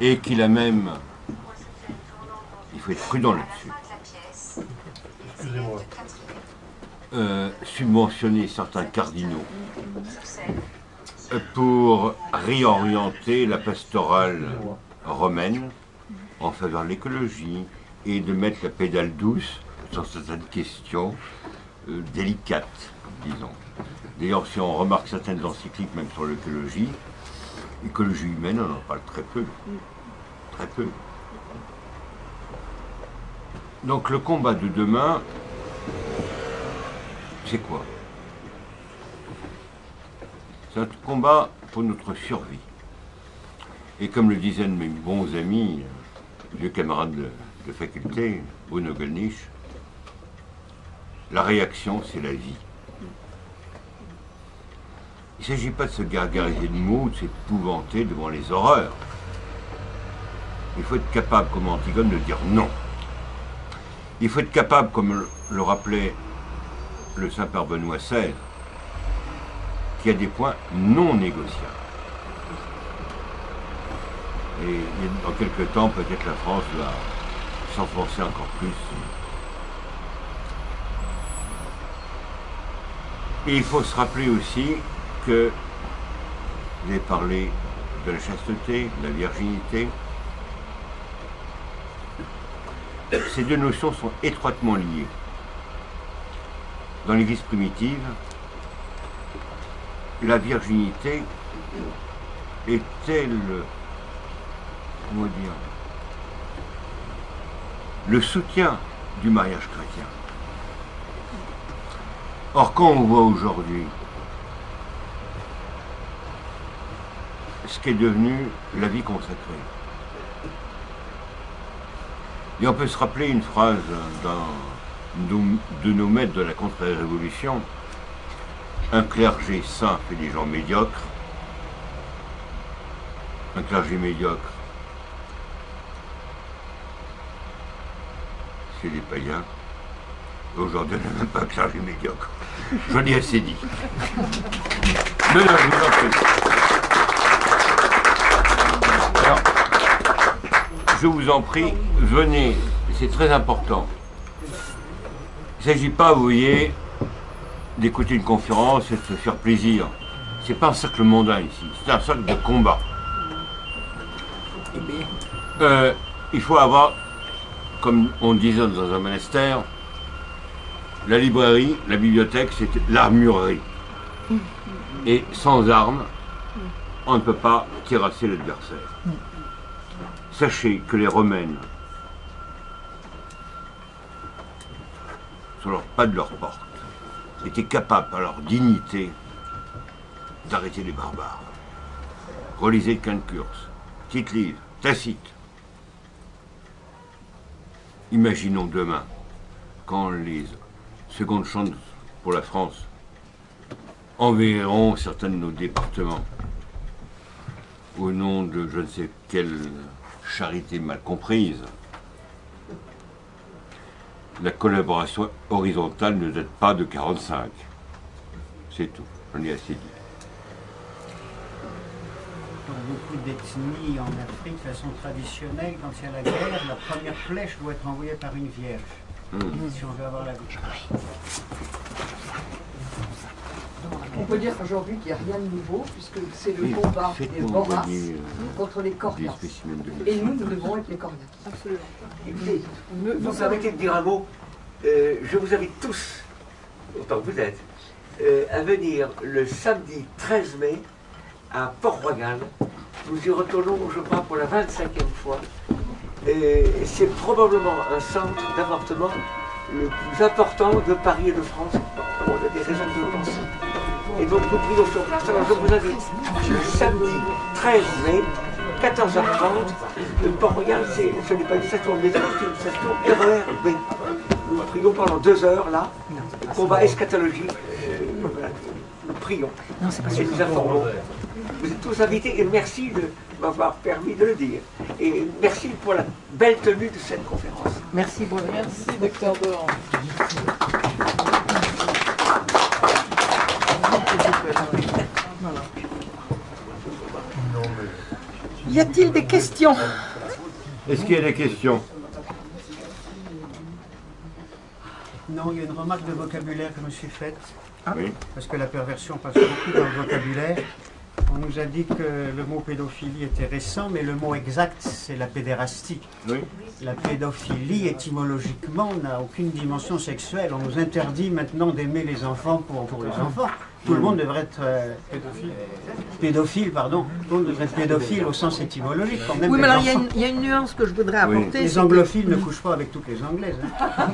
Speaker 5: et qu'il a même, il faut être prudent là-dessus, subventionné certains cardinaux pour réorienter la pastorale romaine en faveur de l'écologie et de mettre la pédale douce sur certaines questions délicates, disons. D'ailleurs, si on remarque certaines encycliques, même sur l'écologie, l'écologie humaine, on en parle très peu. Très peu. Donc le combat de demain, c'est quoi? C'est un combat pour notre survie. Et comme le disaient de mes bons amis, vieux camarades de faculté, Bruno Gollnisch, la réaction, c'est la vie. Il ne s'agit pas de se gargariser de mots, de s'épouvanter devant les horreurs. Il faut être capable, comme Antigone, de dire non. Il faut être capable, comme le rappelait le Saint-Père Benoît XVI, qu'il y a des points non négociables. Et dans quelques temps, peut-être la France va s'enfoncer encore plus. Et il faut se rappeler aussi que vous avez parlé de la chasteté, de la virginité. Ces deux notions sont étroitement liées. Dans l'Église primitive, la virginité était le soutien du mariage chrétien. Or, quand on voit aujourd'hui ce qu'est devenu la vie consacrée, et on peut se rappeler une phrase de nos maîtres de la contre-révolution: un clergé saint fait des gens médiocres, un clergé médiocre c'est des païens. Aujourd'hui, on n'a même pas un clergé médiocre. J'en ai assez dit. Non, non, je vous en prie. Alors, je vous en prie, venez, c'est très important. Il ne s'agit pas, vous voyez, d'écouter une conférence et de se faire plaisir. C'est pas un cercle mondain ici, c'est un cercle de combat. Il faut avoir, comme on disait dans un monastère, la librairie, la bibliothèque, c'est l'armurerie. Et sans armes, on ne peut pas terrasser l'adversaire. Sachez que les Romaines, sur leur pas de leur porte, étaient capables, par leur dignité, d'arrêter les barbares. Relisez Quincurse, Tite-Live, Tacite. Imaginons demain, quand les secondes chambres pour la France enverront certains de nos départements au nom de je ne sais quelle charité mal comprise. La collaboration horizontale ne date pas de 1945. C'est tout, j'en ai assez dit.
Speaker 6: Dans beaucoup d'ethnies en Afrique, de façon traditionnelle, quand il y a la guerre, la première flèche doit être envoyée par une vierge. Si on veut avoir la victoire.
Speaker 4: On peut dire qu'aujourd'hui qu'il n'y a rien de nouveau, puisque c'est le combat des Boras contre les Coriaces. Et nous devons être les Coriaces.
Speaker 3: Absolument.
Speaker 4: Écoutez,
Speaker 7: Vous permettez de dire un mot. Je vous invite tous, autant que vous êtes, à venir le samedi 13 mai à Port-Royal. Nous y retournons, je crois, pour la 25e fois. C'est probablement un centre d'avortement le plus important de Paris et de France. On a des raisons de le penser. Et donc nous prions sur place. Alors je vous invite le samedi 13 mai, 14h30. Port-Royal, ce n'est pas une station de métro, c'est une station RER B. Nous prions pendant 2 heures là, combat eschatologique. Voilà. Nous prions.
Speaker 2: Non, c'est pas
Speaker 7: Et nous informons. Vous êtes tous invités et merci de m'avoir permis de le dire. Et merci pour la belle tenue de cette conférence.
Speaker 2: Merci, Bruno.
Speaker 3: Merci, docteur Doran. Voilà.
Speaker 2: Y a-t-il des questions?
Speaker 5: Est-ce qu'il y a des questions?
Speaker 6: Non, il y a une remarque de vocabulaire que je me suis faite,
Speaker 5: Oui.
Speaker 6: parce que la perversion passe beaucoup dans le vocabulaire. On nous a dit que le mot pédophilie était récent, mais le mot exact, c'est la pédérastie.
Speaker 5: Oui.
Speaker 6: La pédophilie, étymologiquement, n'a aucune dimension sexuelle. On nous interdit maintenant d'aimer les enfants pour les enfants. Tout le monde devrait être pédophile, pardon. Tout le monde devrait être pédophile au sens étymologique. Quand même
Speaker 2: Oui,
Speaker 6: des
Speaker 2: mais alors
Speaker 6: enfants.
Speaker 2: il y a une nuance que je voudrais apporter.
Speaker 6: Les
Speaker 2: c'est
Speaker 6: anglophiles ne couchent pas avec toutes les anglaises. Hein.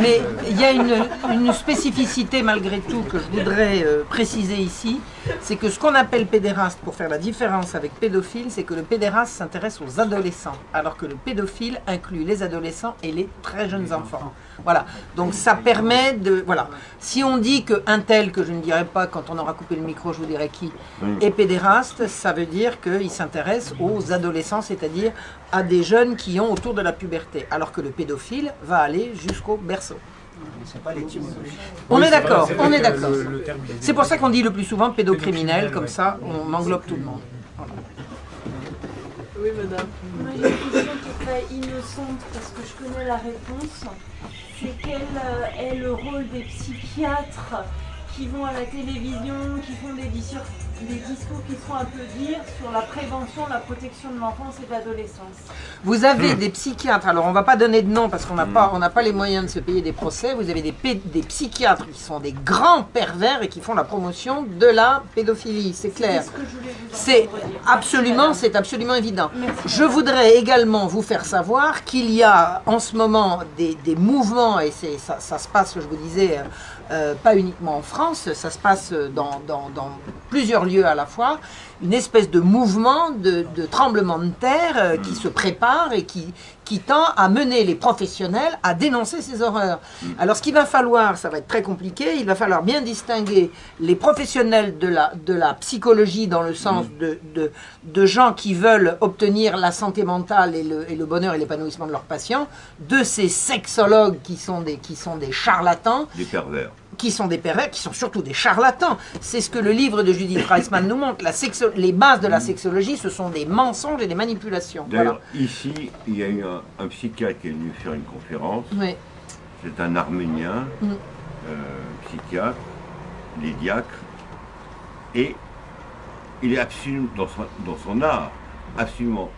Speaker 2: Mais il y a une spécificité malgré tout que je voudrais préciser ici, c'est que ce qu'on appelle pédéraste, pour faire la différence avec pédophile, c'est que le pédéraste s'intéresse aux adolescents, alors que le pédophile inclut les adolescents et les très jeunes enfants. Voilà, donc ça permet de... Voilà, si on dit qu'un tel, que je ne dirai pas, quand on aura coupé le micro, je vous dirai qui, est pédéraste, ça veut dire qu'il s'intéresse aux adolescents, c'est-à-dire à des jeunes qui ont autour de la puberté, alors que le pédophile va aller jusqu'au berceau.
Speaker 6: C'est pas l'étymologie.
Speaker 2: On est d'accord, on est d'accord. C'est pour ça qu'on dit le plus souvent pédocriminel, comme ça on englobe tout le monde. Voilà.
Speaker 3: Oui, madame.
Speaker 8: Moi j'ai une question qui est très innocente parce que je connais la réponse. C'est quel est le rôle des psychiatres qui vont à la télévision, qui font des discours qui font un peu dire sur la prévention, la protection de l'enfance et de l'adolescence.
Speaker 2: Vous avez des psychiatres, alors on ne va pas donner de nom parce qu'on n'a pas les moyens de se payer des procès, vous avez des psychiatres qui sont des grands pervers et qui font la promotion de la pédophilie, c'est clair.
Speaker 8: C'est ce que je voulais vous
Speaker 2: C'est absolument évident.
Speaker 8: Merci.
Speaker 2: Je voudrais également vous faire savoir qu'il y a en ce moment des mouvements, et ça se passe, je vous disais, pas uniquement en France, ça se passe dans plusieurs lieux à la fois, une espèce de mouvement de tremblement de terre qui se prépare et qui tend à mener les professionnels à dénoncer ces horreurs. Alors ce qu'il va falloir, ça va être très compliqué, il va falloir bien distinguer les professionnels de la psychologie dans le sens de gens qui veulent obtenir la santé mentale et le bonheur et l'épanouissement de leurs patients, de ces sexologues qui sont des charlatans,
Speaker 5: Des pervers.
Speaker 2: qui sont des pervers, qui sont surtout des charlatans. C'est ce que le livre de Judith Reisman nous montre. Les bases de la sexologie, ce sont des mensonges et des manipulations.
Speaker 5: D'ailleurs,
Speaker 2: Voilà.
Speaker 5: ici, il y a eu un psychiatre qui est venu faire une conférence.
Speaker 2: Oui.
Speaker 5: C'est un Arménien, psychiatre, les diacres, et il est absolument, dans son art, absolument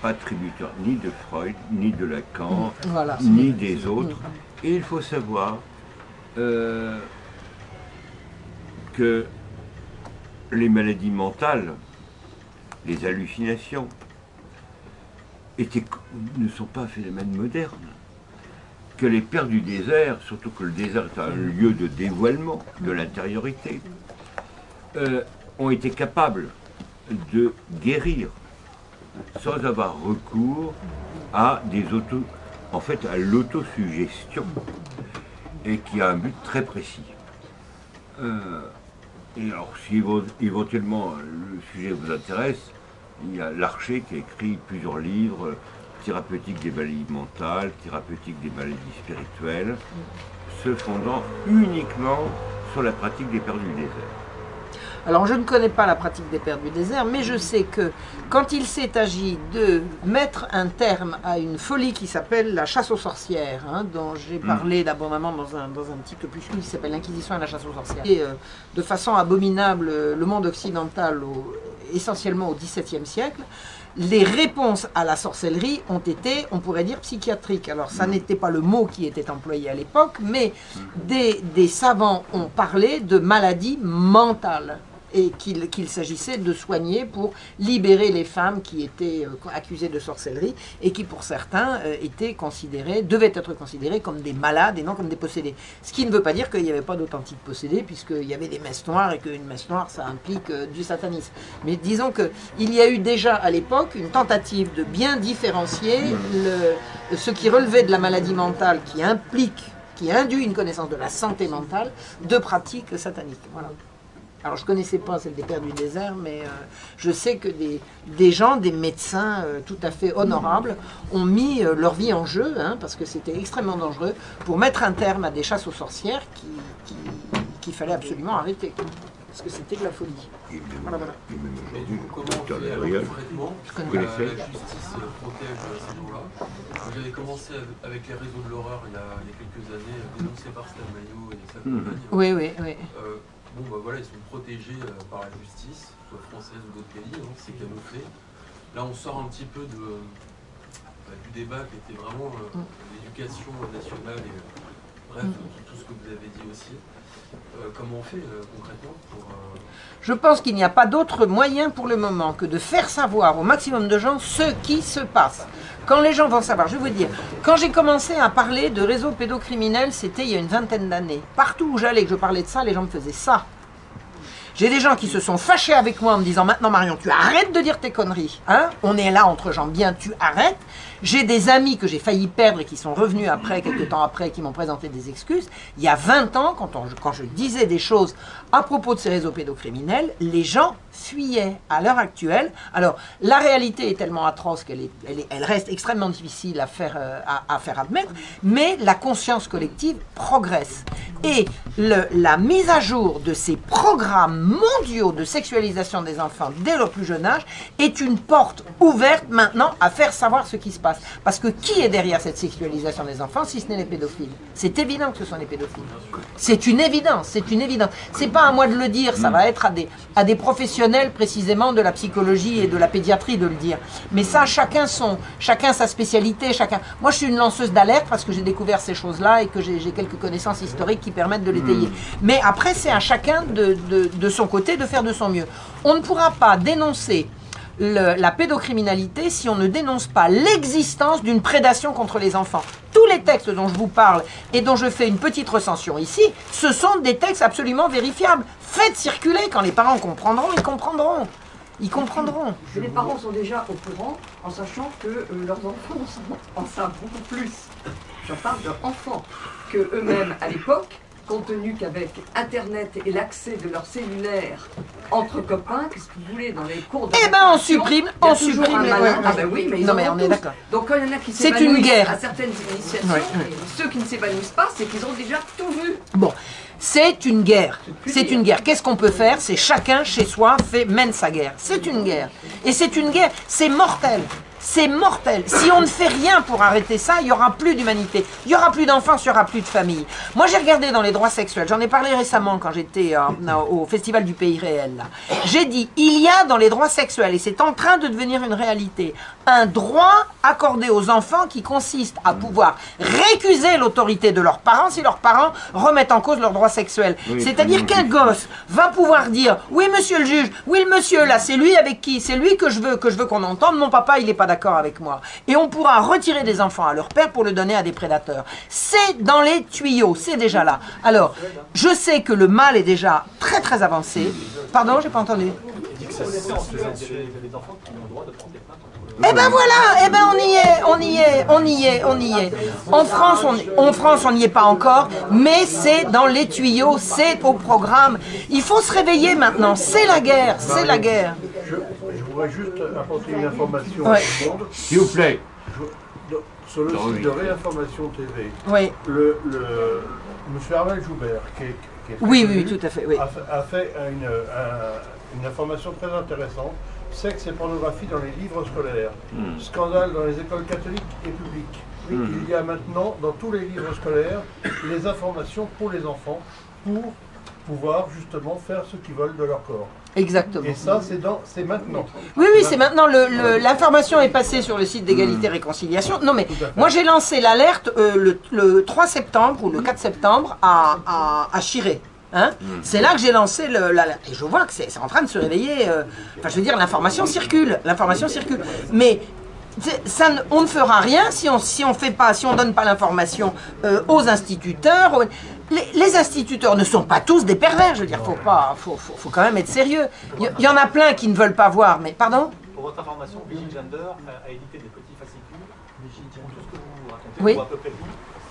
Speaker 5: pas tributaire ni de Freud, ni de Lacan,
Speaker 2: Voilà.
Speaker 5: ni des autres. Et il faut savoir que les maladies mentales, les hallucinations, ne sont pas un phénomène moderne. Que les pères du désert, surtout que le désert est un lieu de dévoilement de l'intériorité, ont été capables de guérir sans avoir recours à à l'autosuggestion, et qui a un but très précis. Et alors, si éventuellement le sujet vous intéresse, il y a Larcher qui a écrit plusieurs livres, thérapeutique des maladies mentales, thérapeutique des maladies spirituelles, se fondant uniquement sur la pratique des pères du désert.
Speaker 2: Alors, je ne connais pas la pratique des pères du désert, mais je sais que quand il s'est agi de mettre un terme à une folie qui s'appelle la chasse aux sorcières, dont j'ai parlé d'abondamment dans un petit opuscule qui s'appelle l'Inquisition et la chasse aux sorcières, et de façon abominable le monde occidental, essentiellement au XVIIe siècle, les réponses à la sorcellerie ont été, on pourrait dire, psychiatriques. Alors, ça n'était pas le mot qui était employé à l'époque, mais des savants ont parlé de maladies mentales. et qu'il s'agissait de soigner pour libérer les femmes qui étaient accusées de sorcellerie et qui pour certains devaient être considérées comme des malades et non comme des possédés. Ce qui ne veut pas dire qu'il n'y avait pas d'authentiques possédés, puisqu'il y avait des messes noires et qu'une messe noire ça implique du satanisme. Mais disons qu'il y a eu déjà à l'époque une tentative de bien différencier ce qui relevait de la maladie mentale qui induit une connaissance de la santé mentale de pratiques sataniques. Voilà. Alors je ne connaissais pas celle des Pères du désert, mais je sais que des gens, des médecins tout à fait honorables ont mis leur vie en jeu, hein, parce que c'était extrêmement dangereux, pour mettre un terme à des chasses aux sorcières qu'il fallait absolument arrêter. Parce que c'était de la folie.
Speaker 5: Voilà. Et même aujourd'hui,
Speaker 9: Comment
Speaker 5: docteur
Speaker 9: on fait
Speaker 5: Gabriel,
Speaker 9: concrètement
Speaker 5: vous connaissez
Speaker 9: la justice protège ces gens-là. J'avais commencé avec les réseaux de l'horreur il y a quelques années, dénoncés par Stan Mayo et sa compagne.
Speaker 2: Oui.
Speaker 9: Bon, bah voilà, ils sont protégés par la justice, soit française ou d'autres pays, hein, c'est camouflé. Là, on sort un petit peu du débat qui était vraiment l'éducation nationale et bref, tout ce que vous avez dit aussi. Comment on fait concrètement pour...
Speaker 2: Je pense qu'il n'y a pas d'autre moyen pour le moment que de faire savoir au maximum de gens ce qui se passe. Quand les gens vont savoir, je vais vous dire, quand j'ai commencé à parler de réseaux pédocriminels, c'était il y a une vingtaine d'années. Partout où j'allais, que je parlais de ça, les gens me faisaient ça. J'ai des gens qui se sont fâchés avec moi en me disant « Maintenant Marion, tu arrêtes de dire tes conneries, hein, on est là entre gens bien, tu arrêtes ». J'ai des amis que j'ai failli perdre et qui sont revenus après, quelques temps après, qui m'ont présenté des excuses. Il y a 20 ans, quand je disais des choses à propos de ces réseaux pédocriminels, les gens fuyaient. À l'heure actuelle, alors la réalité est tellement atroce qu'elle reste extrêmement difficile à faire admettre, mais la conscience collective progresse. Et la mise à jour de ces programmes mondiaux de sexualisation des enfants dès leur plus jeune âge est une porte ouverte maintenant à faire savoir ce qui se passe. Parce que qui est derrière cette sexualisation des enfants si ce n'est les pédophiles? C'est évident que ce sont les pédophiles. C'est une évidence, c'est une évidence. C'est pas à moi de le dire, ça va être à des professionnels précisément de la psychologie et de la pédiatrie de le dire. Mais ça, chacun sa spécialité, chacun. Moi, je suis une lanceuse d'alerte parce que j'ai découvert ces choses-là et que j'ai quelques connaissances historiques qui permettent de l'étayer. Mais après, c'est à chacun de son côté de faire de son mieux. On ne pourra pas dénoncer la pédocriminalité si on ne dénonce pas l'existence d'une prédation contre les enfants. Tous les textes dont je vous parle et dont je fais une petite recension ici, ce sont des textes absolument vérifiables. Faites circuler, quand les parents comprendront, ils comprendront. Ils comprendront.
Speaker 4: Les parents sont déjà au courant en sachant que leurs enfants en savent beaucoup plus. Je parle d'enfants que eux-mêmes à l'époque, compte tenu qu'avec Internet et l'accès de leur cellulaire entre copains, qu'est-ce que vous voulez, dans les cours de...
Speaker 2: Eh ben on supprime les...
Speaker 4: Ah ben oui, mais ils
Speaker 2: non, mais
Speaker 4: ont
Speaker 2: on est
Speaker 4: tous.
Speaker 2: d'accord.
Speaker 4: Donc quand il y en a qui
Speaker 2: C'est une
Speaker 4: s'évanouissent
Speaker 2: guerre.
Speaker 4: à certaines initiations, ceux qui ne s'évanouissent pas, c'est qu'ils ont déjà tout vu.
Speaker 2: Bon, c'est une guerre. C'est une guerre. Qu'est-ce qu'on peut faire? C'est chacun chez soi mène sa guerre. C'est une guerre. Et c'est une guerre, c'est mortel. C'est mortel. Si on ne fait rien pour arrêter ça, il n'y aura plus d'humanité. Il n'y aura plus d'enfance, il n'y aura plus de famille. Moi, j'ai regardé dans les droits sexuels. J'en ai parlé récemment quand j'étais au Festival du Pays Réel. J'ai dit, il y a dans les droits sexuels, et c'est en train de devenir une réalité, un droit accordé aux enfants qui consiste à pouvoir récuser l'autorité de leurs parents si leurs parents remettent en cause leurs droits sexuels. Oui, c'est-à-dire qu'un gosse va pouvoir dire, oui, monsieur le juge, oui, le monsieur, là, c'est lui avec qui, c'est lui que je veux qu'on entende, mon papa, il n'est pas d'accord avec moi. Et on pourra retirer des enfants à leur père pour le donner à des prédateurs. C'est dans les tuyaux, c'est déjà là. Alors, je sais que le mal est déjà très très avancé. Pardon, j'ai pas entendu. Eh ben voilà, eh ben on y est. En France, on n'y est pas encore, mais c'est dans les tuyaux, c'est au programme. Il faut se réveiller maintenant, c'est la guerre, c'est la guerre.
Speaker 10: Je voudrais juste apporter une information
Speaker 2: ouais.
Speaker 10: au monde.
Speaker 5: S'il vous plaît.
Speaker 10: Sur le site de Réinformation TV,
Speaker 2: oui.
Speaker 10: M. Armel Joubert, qui est
Speaker 2: oui, tout à fait, oui.
Speaker 10: a fait une information très intéressante. Sexe et pornographie dans les livres scolaires. Scandale dans les écoles catholiques et publiques. Il y a maintenant, dans tous les livres scolaires, les informations pour les enfants, pour pouvoir justement faire ce qu'ils veulent de leur corps.
Speaker 2: Exactement.
Speaker 10: Et ça, c'est maintenant.
Speaker 2: Oui, c'est maintenant. L'information est passée sur le site d'égalité et réconciliation. Non, mais moi, j'ai lancé l'alerte le 3 septembre ou le 4 septembre à Chiré. Hein? C'est là que j'ai lancé et je vois que c'est en train de se réveiller. Enfin, je veux dire, l'information circule. L'information circule. Mais on ne fera rien si on donne pas l'information aux instituteurs. Les instituteurs ne sont pas tous des pervers. Je veux dire, faut quand même être sérieux. Il y en a plein qui ne veulent pas voir. Mais pardon?
Speaker 11: Pour votre information, Vigile Gender a édité des petits fascicules où tout ce que vous racontez,
Speaker 2: oui.
Speaker 11: ou à peu près tout,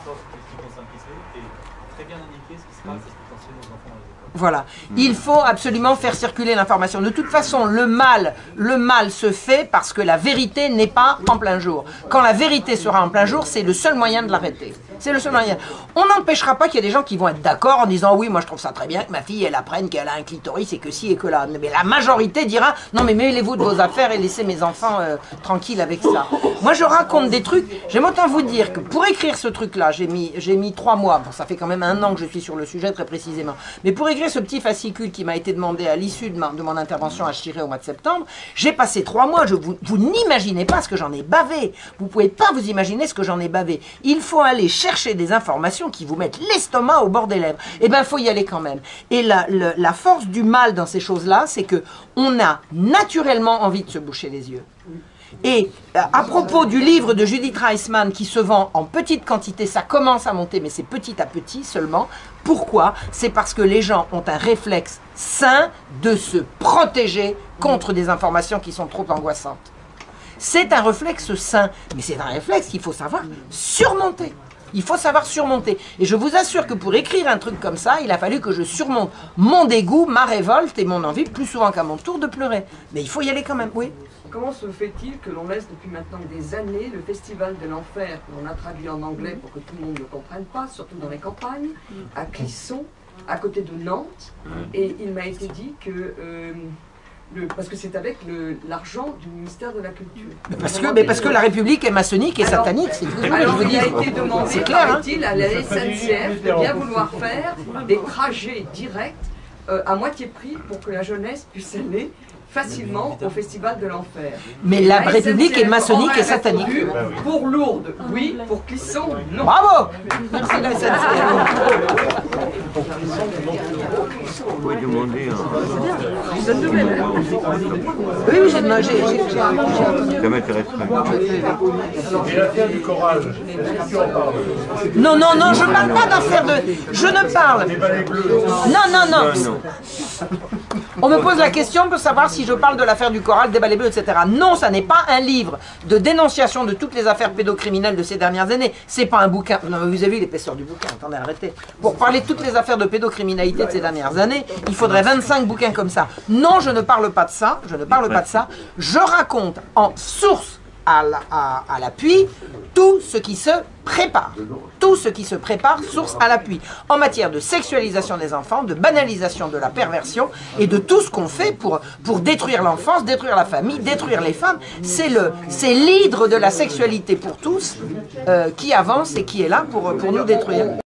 Speaker 11: sauf ce qui concerne Kisley, et très bien indiqué ce qui se passe et ce qui concerne nos enfants dans les écoles.
Speaker 2: Voilà. Il faut absolument faire circuler l'information. De toute façon, le mal se fait parce que la vérité n'est pas en plein jour. Quand la vérité sera en plein jour, c'est le seul moyen de l'arrêter. C'est le seul moyen. On n'empêchera pas qu'il y ait des gens qui vont être d'accord en disant oui, moi je trouve ça très bien que ma fille elle apprenne qu'elle a un clitoris et que si et que là. Mais la majorité dira non mais mêlez-vous de vos affaires et laissez mes enfants tranquilles avec ça. Moi je raconte des trucs. J'aime autant vous dire que pour écrire ce truc-là, j'ai mis 3 mois. Bon, ça fait quand même 1 an que je suis sur le sujet très précisément. Mais pour écrire ce petit fascicule qui m'a été demandé à l'issue de mon intervention à Chiré au mois de septembre, j'ai passé 3 mois. Vous n'imaginez pas ce que j'en ai bavé. Vous pouvez pas vous imaginer ce que j'en ai bavé. Il faut aller chercher des informations qui vous mettent l'estomac au bord des lèvres. Eh bien, il faut y aller quand même. Et la force du mal dans ces choses-là, c'est que on a naturellement envie de se boucher les yeux. Et à propos du livre de Judith Reisman qui se vend en petite quantité, ça commence à monter, mais c'est petit à petit seulement. Pourquoi? C'est parce que les gens ont un réflexe sain de se protéger contre des informations qui sont trop angoissantes. C'est un réflexe sain, mais c'est un réflexe qu'il faut savoir surmonter. Il faut savoir surmonter. Et je vous assure que pour écrire un truc comme ça, il a fallu que je surmonte mon dégoût, ma révolte et mon envie, plus souvent qu'à mon tour, de pleurer. Mais il faut y aller quand même, oui.
Speaker 4: Comment se fait-il que l'on laisse depuis maintenant des années le Festival de l'Enfer, que l'on a traduit en anglais pour que tout le monde ne comprenne pas, surtout dans les campagnes, à Clisson, à côté de Nantes, et il m'a été dit que... parce que c'est avec l'argent du ministère de la Culture.
Speaker 2: Parce que la République est maçonnique et satanique, c'est tout.
Speaker 4: Alors, il a été demandé,
Speaker 2: c'est clair, hein.
Speaker 4: à la SNCF de bien vouloir faire des trajets directs à moitié prix pour que la jeunesse puisse aller facilement au Festival de l'Enfer.
Speaker 2: Mais la République est maçonnique et satanique.
Speaker 4: Pour Lourdes, oui. Pour Clisson, non.
Speaker 2: Bravo. Merci la SNCF.
Speaker 5: Vous pouvez demander
Speaker 2: Oui, j'ai
Speaker 5: ça m'intéresserait.
Speaker 10: Et l'affaire du Coral, est-ce que tu en parles?
Speaker 2: Non, je ne parle pas d'affaires de... Je ne parle... Non. On me pose la question pour savoir si je parle de l'affaire du Coral, des balais bleus, etc. Non, ça n'est pas un livre de dénonciation de toutes les affaires pédocriminelles de ces dernières années. C'est pas un bouquin... Non, vous avez vu l'épaisseur du bouquin, attendez, arrêtez. Pour parler de toutes les affaires de pédocriminalité de ces dernières années, il faudrait 25 bouquins comme ça. Non, je ne parle pas de ça, Je raconte en source à l'appui tout ce qui se prépare. Tout ce qui se prépare, source à l'appui. En matière de sexualisation des enfants, de banalisation de la perversion et de tout ce qu'on fait pour détruire l'enfance, détruire la famille, détruire les femmes. C'est l'hydre de la sexualité pour tous qui avance et qui est là pour nous détruire.